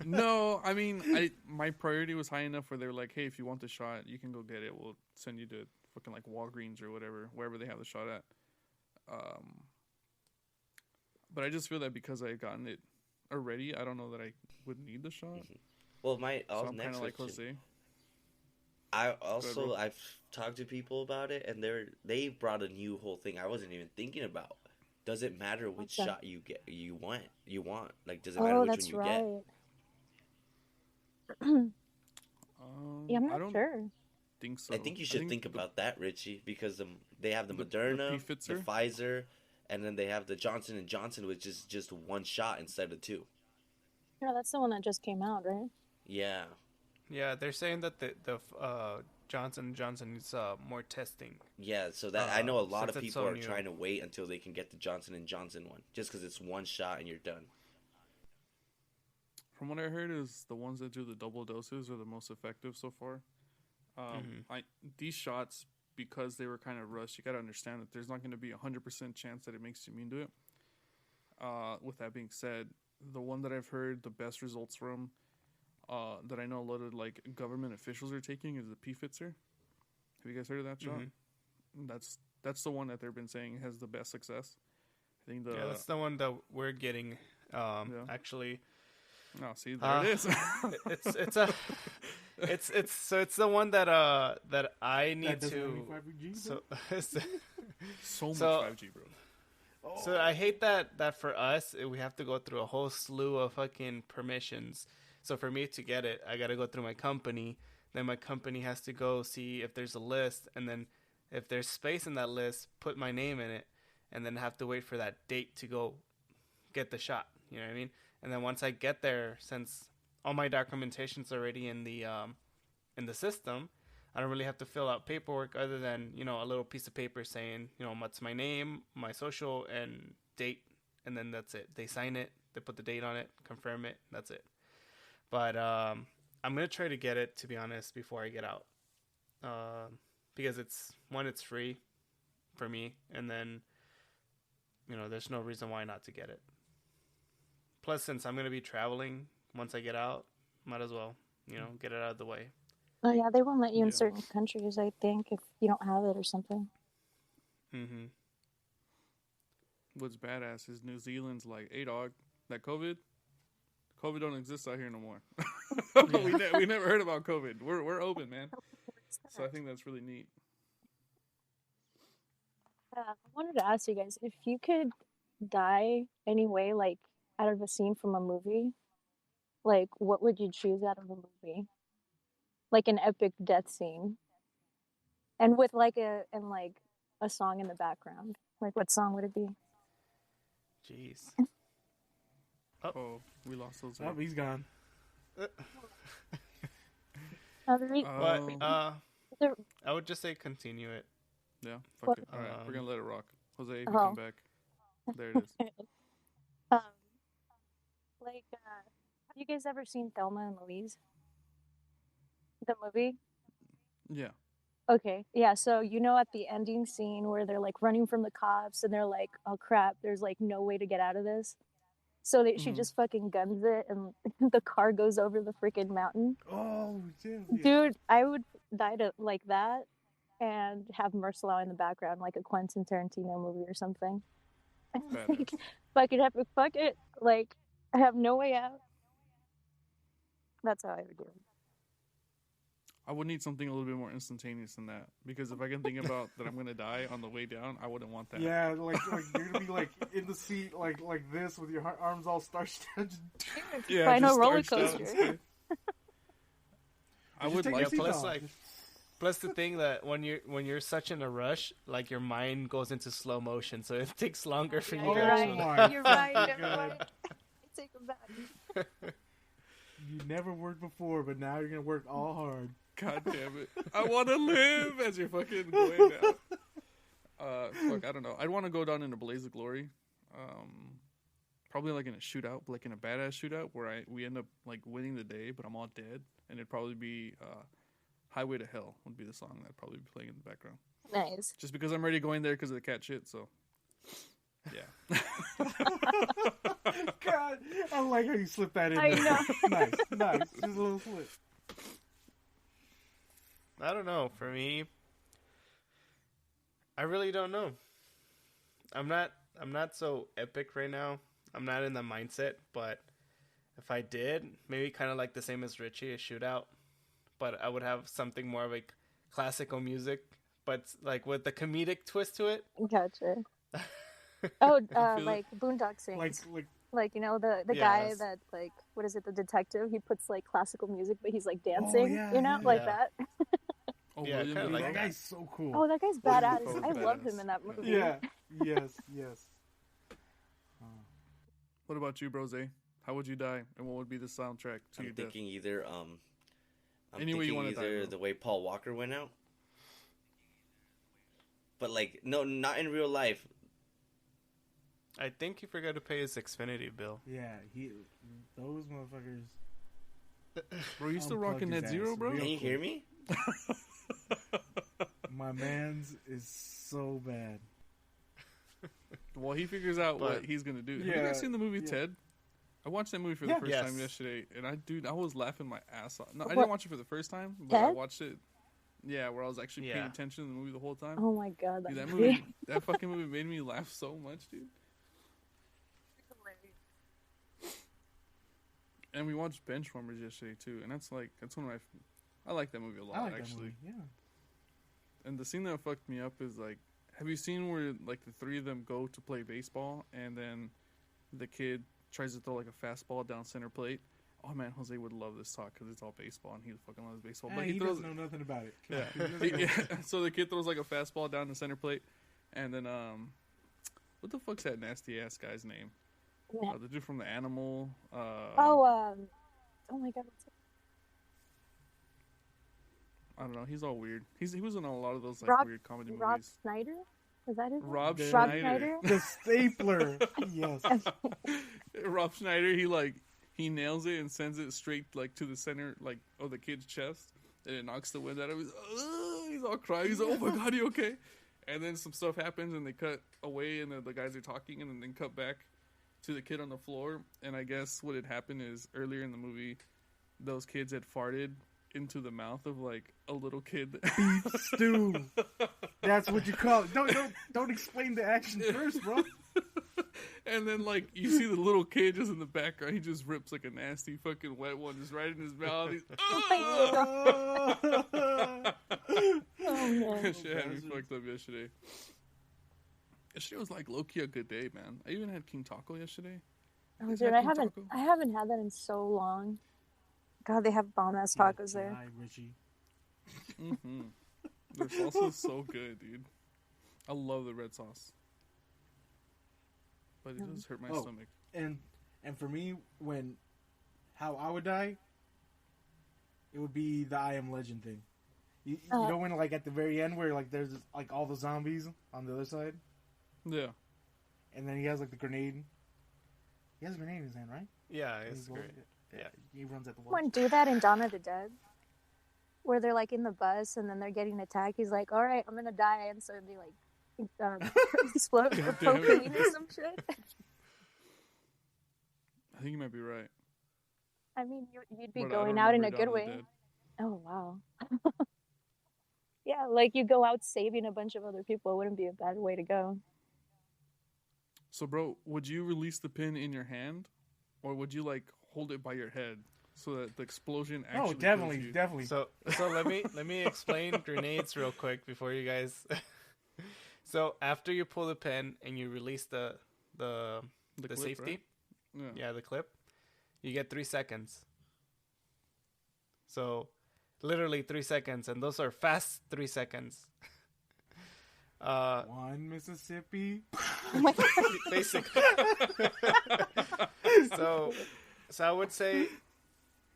No, I mean, my priority was high enough where they were like, hey, if you want the shot, you can go get it. We'll send you to fucking like Walgreens or whatever, wherever they have the shot at. But I just feel that because I had gotten it already, I don't know that I would need the shot. Well, So I'm kind next of like question. Jose. I ahead, also bro. I've talked to people about it, and they brought a new whole thing I wasn't even thinking about. does it matter which Gotcha. shot you want? Like, does it matter Oh, which one that's you get? right. Yeah, I'm I not don't sure. think so. I think you I should think think about that, Richie, because they have the the Moderna, the P-Fitzer. Pfizer, and then they have the Johnson and Johnson, which is just one shot instead of two. No, that's the one that just came out, right? Yeah, Yeah, they're saying that the Johnson Johnson needs more testing. yeah. So that I know a lot Since of it's people so are new. trying to wait until they can get the Johnson and Johnson one, just because it's one shot and you're done. From what I heard, is the ones that do the double doses are the most effective so far. These shots, because they were kind of rushed, you got to understand that there's not going to be 100% chance that it makes you immune to it. With that being said, the one that I've heard the best results from, that I know a lot of like government officials are taking, is the P-Fitzer. Have you guys heard of that shot? That's the one that they've been saying has the best success. I think Yeah, that's the one that we're getting. Actually, oh, see, there it is. it's the one that I need That doesn't have to. any 5G, So, So much So- 5G, bro. so I hate that for us we have to go through a whole slew of fucking permissions. So for me to get it, I gotta go through my company. Then my company has to go see if there's a list, and then if there's space in that list, put my name in it, and then have to wait for that date to go get the shot. You know what I mean? And then once I get there, since all my documentation's already in the system, I don't really have to fill out paperwork other than, a little piece of paper saying, what's my name, my social, and date, and then that's it. They sign it, they put the date on it, confirm it, that's it. But I'm gonna try to get it, to be honest, before I get out, because it's free for me, and then there's no reason why not to get it. Plus, since I'm gonna be traveling once I get out, might as well get it out of the way. Oh yeah, they won't let you in Yeah. certain countries, I think, if you don't have it or something. Mm-hmm. What's badass is New Zealand's like, hey dog, that COVID don't exist out here no more. we never heard about COVID. We're open, man. So I think that's really neat. I wanted to ask you guys, if you could die anyway, like out of a scene from a movie, like what would you choose out of a movie? Like an epic death scene, and with like a song in the background. Like what song would it be? Jeez. Oh, we lost those. Oh, he's gone. But there- I would just say continue it. Yeah, fuck it. All right, we're gonna let it rock. Jose, you come back. There it is. um, have you guys ever seen Thelma and Louise? The movie? Yeah. Okay, yeah, so at the ending scene where they're like running from the cops and they're like, oh crap, there's like no way to get out of this. So she just fucking guns it and the car goes over the freaking mountain. Oh, yeah. Dude, I would die to like that and have Merceau in the background, like a Quentin Tarantino movie or something. Badass. Fuck it. Like, I have no way out. That's how I would do it. I would need something a little bit more instantaneous than that, because if I can think about that I'm gonna die on the way down, I wouldn't want that. Yeah, like you're gonna be like in the seat, like this, with your arms all starched. Yeah, Final just roller starched out. coaster. I would take like your seat plus, off. like, plus the thing that when you're such in a rush, like your mind goes into slow motion, so it takes longer for you You're to right. actually. my You're right. God. You're right. I take it back. You never worked before, but now you're gonna work all hard. God damn it! I want to live as you're fucking going down. Fuck, I don't know. I'd want to go down in a blaze of glory. Probably like in a shootout, like in a badass shootout, where we end up like winning the day, but I'm all dead, and it'd probably be "Highway to Hell" would be the song that'd probably be playing in the background. Nice. Just because I'm already going there because of the cat shit, so yeah. God, I like how you slipped that in. I there. know. nice. Just a little slip. I don't know. For me, I really don't know. I'm not so epic right now. I'm not in the mindset, but if I did, maybe kind of like the same as Richie, a shootout, but I would have something more of like classical music, but like with the comedic twist to it. Gotcha. Oh, feel- like Boondock Saints. like You know, the guy Yes. that, like, what is it, the detective? He puts like classical music, but he's like Oh, dancing. yeah, You know, yeah. like Yeah. that. Oh, Yeah, William kinda Dafoe? like that that. guy's so cool. Oh, that guy's William badass. Dafoe is I love badass. him in that movie. Yeah. Yes. What about you, Brose? How would you die, and what would be the soundtrack to I'm your death? thinking either Any way you thinking wanna die, either bro. the way Paul Walker went out, but like no, not in real life. I think he forgot to pay his Xfinity bill. Yeah, those motherfuckers. Bro, you still Unplug rocking his that zero, ass bro? real Can you hear me? My man's is so bad. Well, he figures out what But- he's gonna do. Have you Yeah, guys seen the movie yeah. Ted? I watched that movie for Yeah. the first Yes. time yesterday, and I was laughing my ass off. No, I What? didn't watch it for the first time, but I Ted? watched it. Yeah, where I was actually paying Yeah. attention to the movie the whole time. Oh my god, Dude, that movie. movie, that fucking movie made me laugh so much, dude. And we watched Benchwarmers yesterday too, and that's one of my. I like that movie a lot, I like that actually. movie. Yeah. And the scene that fucked me up is like, have you seen where like the three of them go to play baseball, and then the kid tries to throw like a fastball down center plate? Oh man, Jose would love this talk because it's all baseball, and he fucking loves baseball. But Hey, he he throws, doesn't know nothing about it. yeah. He doesn't know. Yeah. So the kid throws like a fastball down the center plate, and then what the fuck's that nasty ass guy's name? The dude from the Animal. Oh my god. What's it? I don't know. He's all weird. He was in a lot of those like Rob- weird comedy Rob movies. Snyder? Is that his name? Rob The- Rob Schneider. Schneider? The stapler. Yes. Rob Schneider. He nails it and sends it straight like to the center like of the kid's chest, and it knocks the wind out of him. He's all crying. He's like, "Oh my god, you okay?" And then some stuff happens, and they cut away, and the guys are talking, and then cut back to the kid on the floor. And I guess what had happened is earlier in the movie, those kids had farted into the mouth of like a little kid. Beef stew. That's what you call it. Don't explain the action first, bro. And then like you see the little kid just in the background, he just rips like a nasty fucking wet one just right in his mouth. He's, Oh man. that shit had me fucked up yesterday. Yesterday was like low key a good day, man. I even had King Taco yesterday. Oh, Is dude, that I King haven't Taco? I haven't had that in so long. God, they have bomb ass tacos there. Hi, Richie. Mm-hmm. Their salsa is so good, dude. I love the red sauce, but it does hurt my Oh. stomach. And for me, how I would die, it would be the I Am Legend thing. You know when like at the very end where like there's like all the zombies on the other side, Yeah. and then he has like the grenade. He has a grenade in his hand, right? Yeah, And it's he's great. Yeah, he runs at the wall. Someone do that in Dawn of the Dead, where they're like in the bus and then they're getting attacked. He's like, "All right, I'm gonna die," and so they like explode with God damn it. propane or some shit. I think you might be right. I mean, you'd be But I going don't out in a remember good Dawn of the way. Dead. Oh wow. Yeah, like you go out saving a bunch of other people. It wouldn't be a bad way to go. So, bro, would you release the pin in your hand, or would you like hold it by your head so that the explosion actually? Oh, definitely, kills you? definitely. So let me explain grenades real quick before you guys. So after you pull the pin and you release the clip, safety, right? yeah, the clip, you get 3 seconds. So literally 3 seconds, and those are fast 3 seconds. One Mississippi. Oh my god. Basically. So I would say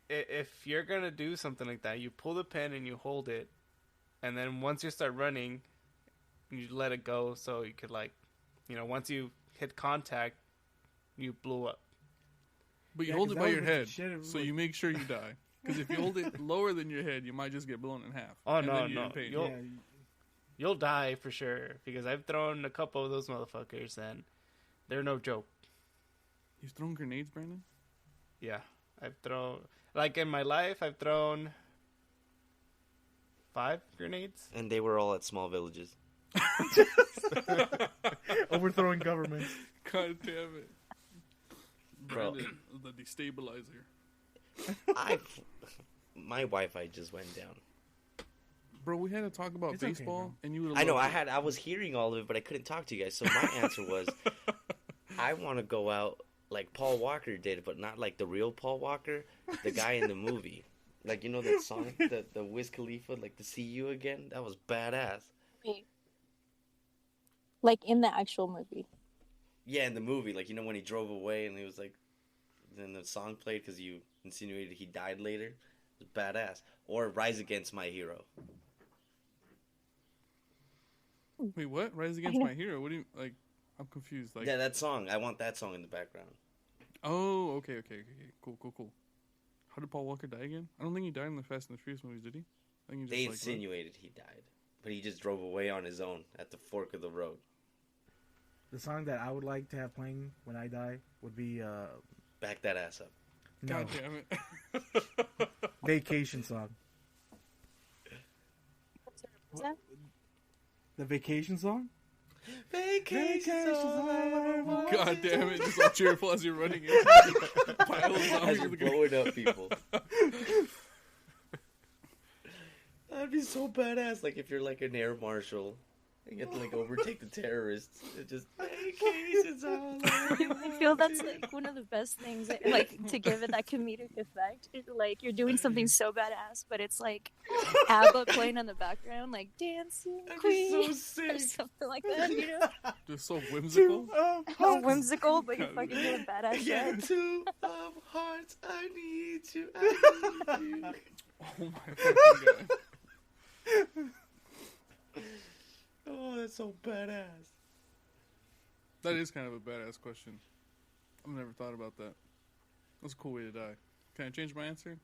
if you're gonna do something like that, you pull the pin and you hold it, and then once you start running, you let it go so you could once you hit contact, you blew up. But you Yeah, hold 'cause it that by would your make you head, shit so if- you make sure you die. Because if you hold it lower than your head, you might just get blown in half. Oh, and no, then you're no. in pain. You'll- Yeah, You'll die for sure, because I've thrown a couple of those motherfuckers and they're no joke. You've thrown grenades, Brandon? Yeah, I've thrown, like in my life, I've thrown 5 grenades. And they were all at small villages. overthrowing governments. God damn it. Bro. Brandon, the destabilizer. My Wi-Fi just went down. Bro, we had to talk about It's okay, baseball, bro. and you would. I know I was hearing all of it, but I couldn't talk to you guys. So my answer was, I want to go out like Paul Walker did, but not like the real Paul Walker, the guy in the movie. Like, you know that song, the Wiz Khalifa, like to see you again. That was badass. Wait. Like in the actual movie. Yeah, in the movie, like, you know when he drove away and he was like, then the song played because you insinuated he died later. It was badass. Or Rise Against My Hero. Wait, what? Rise Against My Hero? What do you like? I'm confused. Like, Yeah, that song. I want that song in the background. oh, okay, cool. How did Paul Walker die again? I don't think he died in the Fast and the Furious movies, did he? I think he They just, insinuated he died, but he just drove away on his own at the fork of the road. The song that I would like to have playing when I die would be Back that ass up. no, God damn it. Vacation song. What's that? The Vacation song? Vacation's all I want. God damn it! Just all cheerful as you're running into a pile of As zombies. you're with the- blowing up people. That'd be so badass. Like if you're like an air marshal and you have to like overtake the terrorists. It just vacation's all I want. I feel that's like one of the best things, like to give it that comedic effect. Like you're doing something so badass, but it's like ABBA playing in the background, like Dancing That'd Queen be so or sick. something like that. You know, Just so whimsical. how whimsical, but you're fucking doing badass Yeah, shit. two of hearts. I need you. I need you. Oh my fucking god. Oh, that's so badass. That is kind of a badass question. I've never thought about that. That's a cool way to die. Can I change my answer?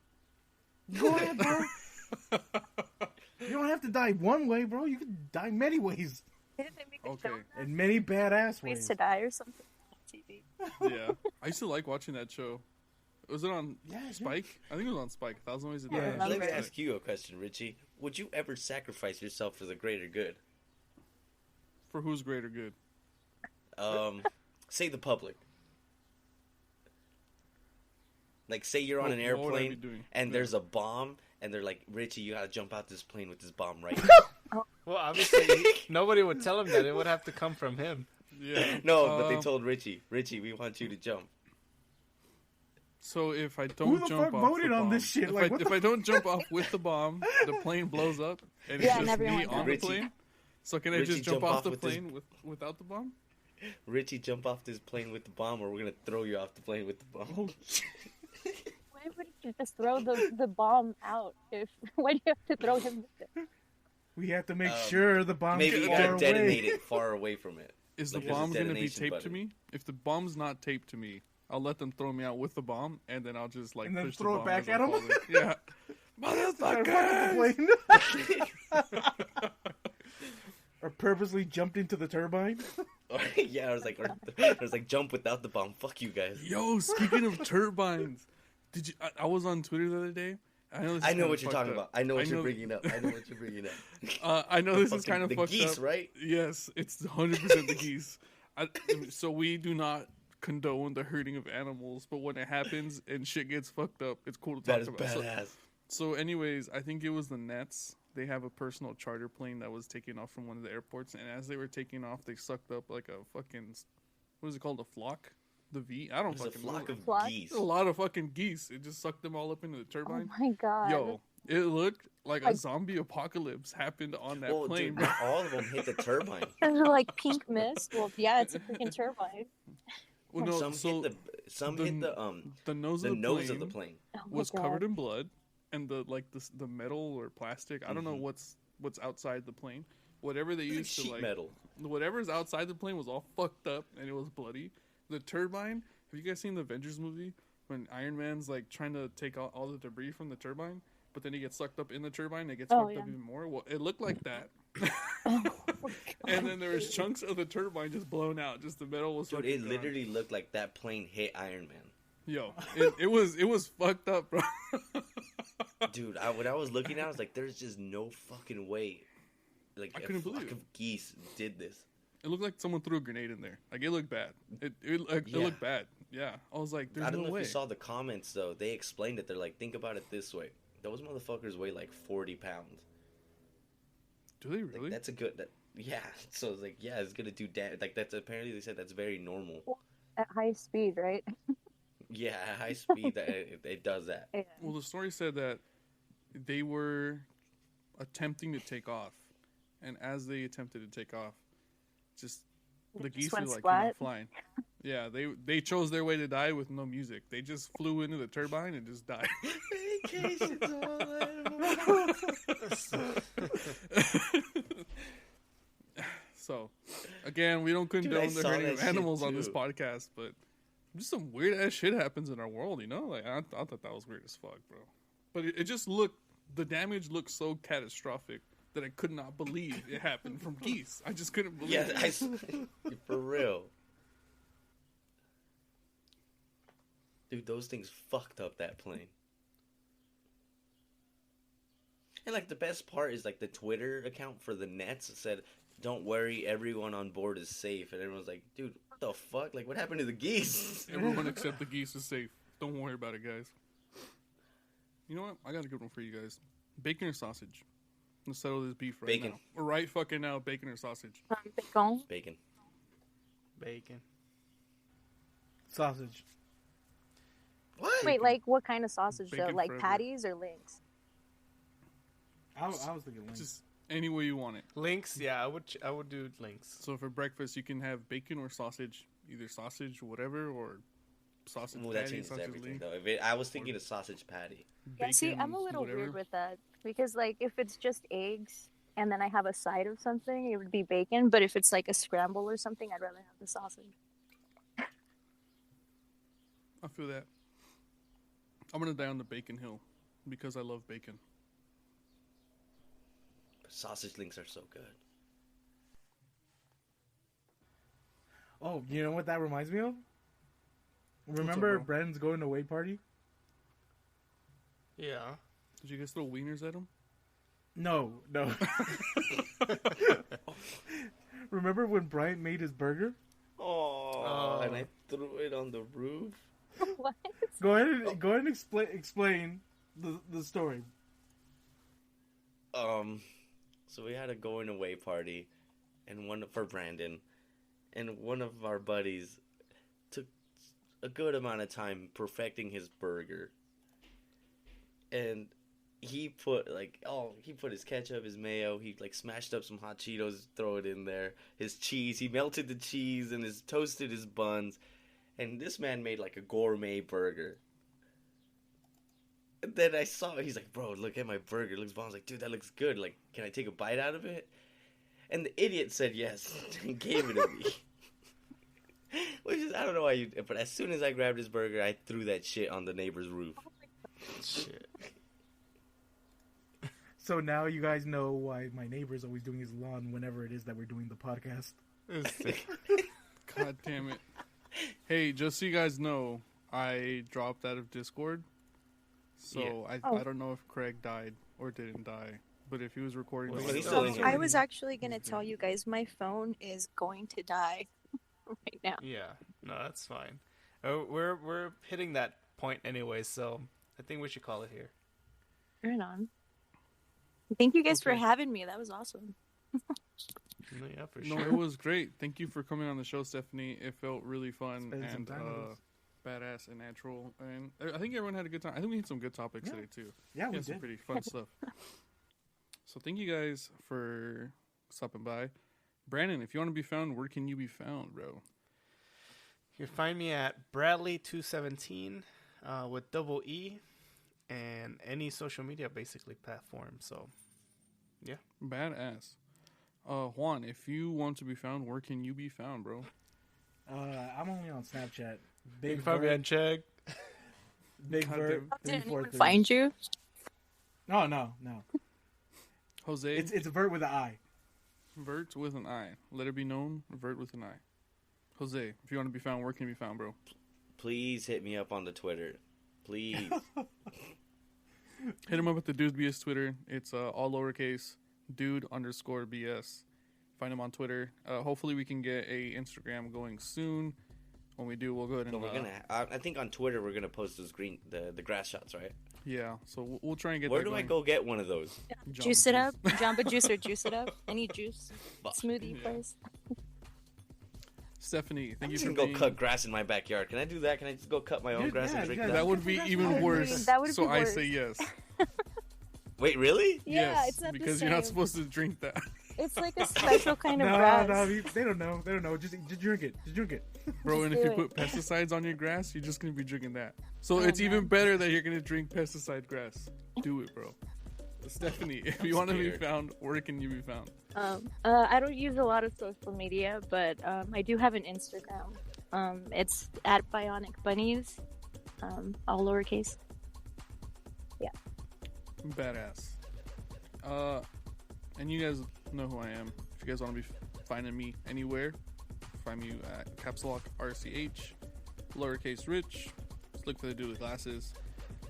Go ahead, bro. You don't have to die one way, bro. You can die many ways. Didn't they make a Okay. show on In many badass that? Ways ways. to Die or something on TV? Yeah. I used to like watching that show. Was it on Yeah, Spike? I think it was on Spike. 1,000 Ways to Die. Yeah. remember. Let me ask you a question, Richie. Would you ever sacrifice yourself for the greater good? For who's greater good? Say the public. Like, say you're on an What would I be airplane doing? and Yeah. there's a bomb, and they're like, Richie, you gotta jump out this plane with this bomb right Well, obviously, nobody would tell him that. It would have to come from him. Yeah. No, but they told Richie, we want you to jump. So if I don't Who the jump fuck off voted the on bomb, this shit? If, Like, I, what if the I don't jump off with the bomb, the plane blows up, and Yeah, it's and just everyone me dies. on the Richie- plane. So can I Richie just jump jump off off the with this- plane without the bomb? Richie, jump off this plane with the bomb, or we're gonna throw you off the plane with the bomb. Why would you just throw the bomb out? Why do you have to throw him with it? We have to make sure the bomb's Maybe you far gotta away. detonate it far away from it. Is Like, the there's a bomb going to be detonation taped to button. me? If the bomb's not taped to me, I'll let them throw me out with the bomb, and then I'll just like And then push throw the it bomb back as at I'm 'em? falling. Yeah. Motherfucker! Motherfuckers! Or purposely jumped into the turbine. Yeah, I was like, jump without the bomb. Fuck you guys. Yo, speaking of turbines, did you? I was on Twitter the other day. I know, this is I know kinda what you're fucked talking up. about. I know what you're bringing up. I know this is Fucking kind of the fucked geese, up. right? Yes, it's 100% the geese. So we do not condone the hurting of animals, but when it happens and shit gets fucked up, it's cool to talk That is about. badass. So anyways, I think it was the Nets. They have a personal charter plane that was taking off from one of the airports, and as they were taking off, they sucked up like a fucking, what is it called, a flock? The V? I don't There's a fucking flock know. of Flock? geese. A lot of fucking geese. It just sucked them all up into the Oh turbine. my god! Yo, it looked like a Like- zombie apocalypse happened on that Well, plane. dude, bro. not all of them hit the turbine. Those are like pink mist. Well, yeah, it's a freaking turbine. Well, no, some so hit the nose the of the nose plane of the plane. Oh my was God. covered in blood, and the metal or plastic. I don't know Mhm. what's outside the plane. Whatever they It's like used to sheet like, metal. whatever's outside the plane was all fucked up and it was bloody. The turbine. Have you guys seen the Avengers movie when Iron Man's like trying to take out all the debris from the turbine, but then he gets sucked up in the turbine and it gets Oh, fucked up yeah. even more? Well, it looked like that. Oh my And then there was chunks of the turbine just blown out. Just the metal was. Dude, fucking it gone. literally looked like that plane hit Iron Man. Yo, it was fucked up, bro. Dude, when I was looking at it, I was like, there's just no fucking way. Like, I a couldn't flock believe it. of geese did this. It looked like someone threw a grenade in there. Like it looked bad. It Yeah. looked bad. Yeah, I was like, "There's I don't no know way." if you saw the comments, though. They explained it. They're like, think about it this way. Those motherfuckers weigh like 40 pounds. Do they Like, really? that's a good. Yeah. So it's like, yeah, it's gonna do damage. Like that's apparently they said that's very normal. At high speed, right? Yeah, at high speed, it does that. Yeah. Well, the story said that they were attempting to take off, and as they attempted to take off, just the Just geese were went like splat? flying. Yeah, they chose their way to die with no music. They just flew into the turbine and just died. Vacation's all So, again, we don't condone I the saw hurting that of shit animals on this too. podcast, but just some weird ass shit happens in our world, you know? Like I thought that was weird as fuck, bro. But it just looked, the damage looked so catastrophic that I could not believe it happened from geese. I just couldn't believe Yeah, it. for real. Dude, those things fucked up that plane. And like the best part is like the Twitter account for the Nets said, "Don't worry, everyone on board is safe." And everyone's like, "Dude, what the fuck? Like, what happened to the geese?" Everyone except the geese is safe. Don't worry about it, guys. You know what? I got a good one for you guys. Bacon or sausage? Let's settle this beef right Bacon. now. Right fucking now, bacon or sausage? Bacon. Bacon. Bacon. Sausage. What? Wait, like what kind of sausage though? Bacon Like forever. patties or links? I was thinking links. Just any way you want it. Links, yeah, I would do links. So for breakfast, you can have bacon or sausage, either sausage, whatever, or sausage Well, that patty, changes sausage everything, link, though. I was thinking a sausage patty. Yeah, see, I'm a bacon, little whatever. weird with that because, like, if it's just eggs and then I have a side of something, it would be bacon. But if it's like a scramble or something, I'd rather have the sausage. I feel that. I'm gonna die on the bacon hill because I love bacon. But sausage links are so good. Oh, you know what that reminds me of? Remember bro? Bren's going away party? Yeah. Did you guys throw wieners at him? No. Remember when Bryant made his burger? Oh, and I threw it on the roof. What? Go ahead and explain the story. So we had a going away party, and one for Brandon, and one of our buddies took a good amount of time perfecting his burger, and he put his ketchup, his mayo, he like smashed up some hot Cheetos, throw it in there, his cheese, he melted the cheese and toasted his buns, and this man made like a gourmet burger. And then I saw it, he's like, "Bro, look at my burger, it looks bomb." I was like, "Dude, that looks good, like, can I take a bite out of it?" And the idiot said yes and gave it to me. Which is, I don't know why you, but as soon as I grabbed his burger, I threw that shit on the neighbor's roof. Shit. So now you guys know why my neighbor's always doing his lawn whenever it is that we're doing the podcast. God damn it. Hey, just so you guys know, I dropped out of Discord. So I don't know if Craig died or didn't die. But if he was recording... Well, this- he's still in here. I was actually gonna tell you guys my phone is going to die right now. Yeah. No, that's fine. We're hitting that point anyway, so I think we should call it here. Turn on. Thank you guys for Okay. having me. That was awesome. No, yeah, for No, sure. it was great. Thank you for coming on the show, Stephanie. It felt really fun Spending some and time with us. badass and natural. And I think everyone had a good time. I think we had some good topics Yeah. today, too. Yeah, we Some did. pretty fun stuff. So thank you guys for stopping by. Brandon, if you want to be found, where can you be found, bro? You can find me at Bradley217 with double E and any social media basically platform. So Badass. Juan, if you want to be found, where can you be found, bro? I'm only on Snapchat. you Big can find me on Vert, Check. Big God Vert, damn. Did anyone 343. find you? No. Jose, It's Vert with an I. Vert with an I. Let it be known, Vert with an I. Jose, if you want to be found, where can you be found, bro? Please hit me up on the Twitter. Please. Hit him up at the Dude BS Twitter. It's all lowercase, dude_BS. Find him on Twitter. Hopefully we can get a Instagram going soon. When we do, we'll go ahead So and... we're gonna. I think on Twitter we're gonna post those the grass shots, right? Yeah, so we'll try and get. Where that do I going. go get one of those? Juice it up. Jamba Juice or Juice it up. Any juice. Fuck. Smoothie Yeah. place. Stephanie, thank you You for can go being... cut grass in my backyard. Can I do that? Can I just go cut my own Dude, grass yeah, and drink yeah, that? That would be That's even fine. worse. That would so be I worse. say yes. Wait, really? Yeah, yes, it's not the because you're not same. supposed to drink that. It's like a special kind of No, grass. no, they don't know. They don't know. Just drink it. Just drink it. Bro, and Just if you do put pesticides on your grass, you're just going to be drinking that. So Oh, it's even man. better that you're going to drink pesticide grass. Do it, bro. Stephanie, if you want to be scared. found, where can you be found? I don't use a lot of social media, but I do have an Instagram. It's at Bionicbunnies, all lowercase. Badass. And you guys know who I am. If you guys want to be finding me anywhere, find me at capslock RCH, lowercase rich. Just look for the dude with glasses.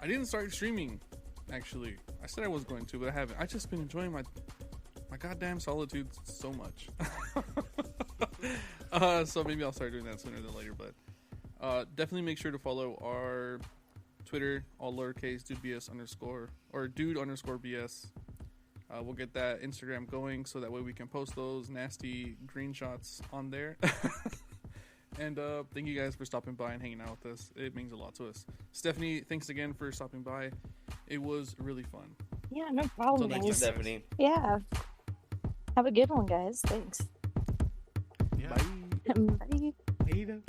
I didn't start streaming, actually. I said I was going to, but I haven't. I just been enjoying my goddamn solitude so much. So maybe I'll start doing that sooner than later. But definitely make sure to follow our Twitter, all lowercase, dude_BS or dude_BS. We'll get that Instagram going so that way we can post those nasty green shots on there. And thank you guys for stopping by and hanging out with us. It means a lot to us. Stephanie, thanks again for stopping by. It was really fun. Yeah, no problem. Thank you, guys. Stephanie. Yeah. Have a good one, guys. Thanks. Yeah. Bye. Bye. Ada.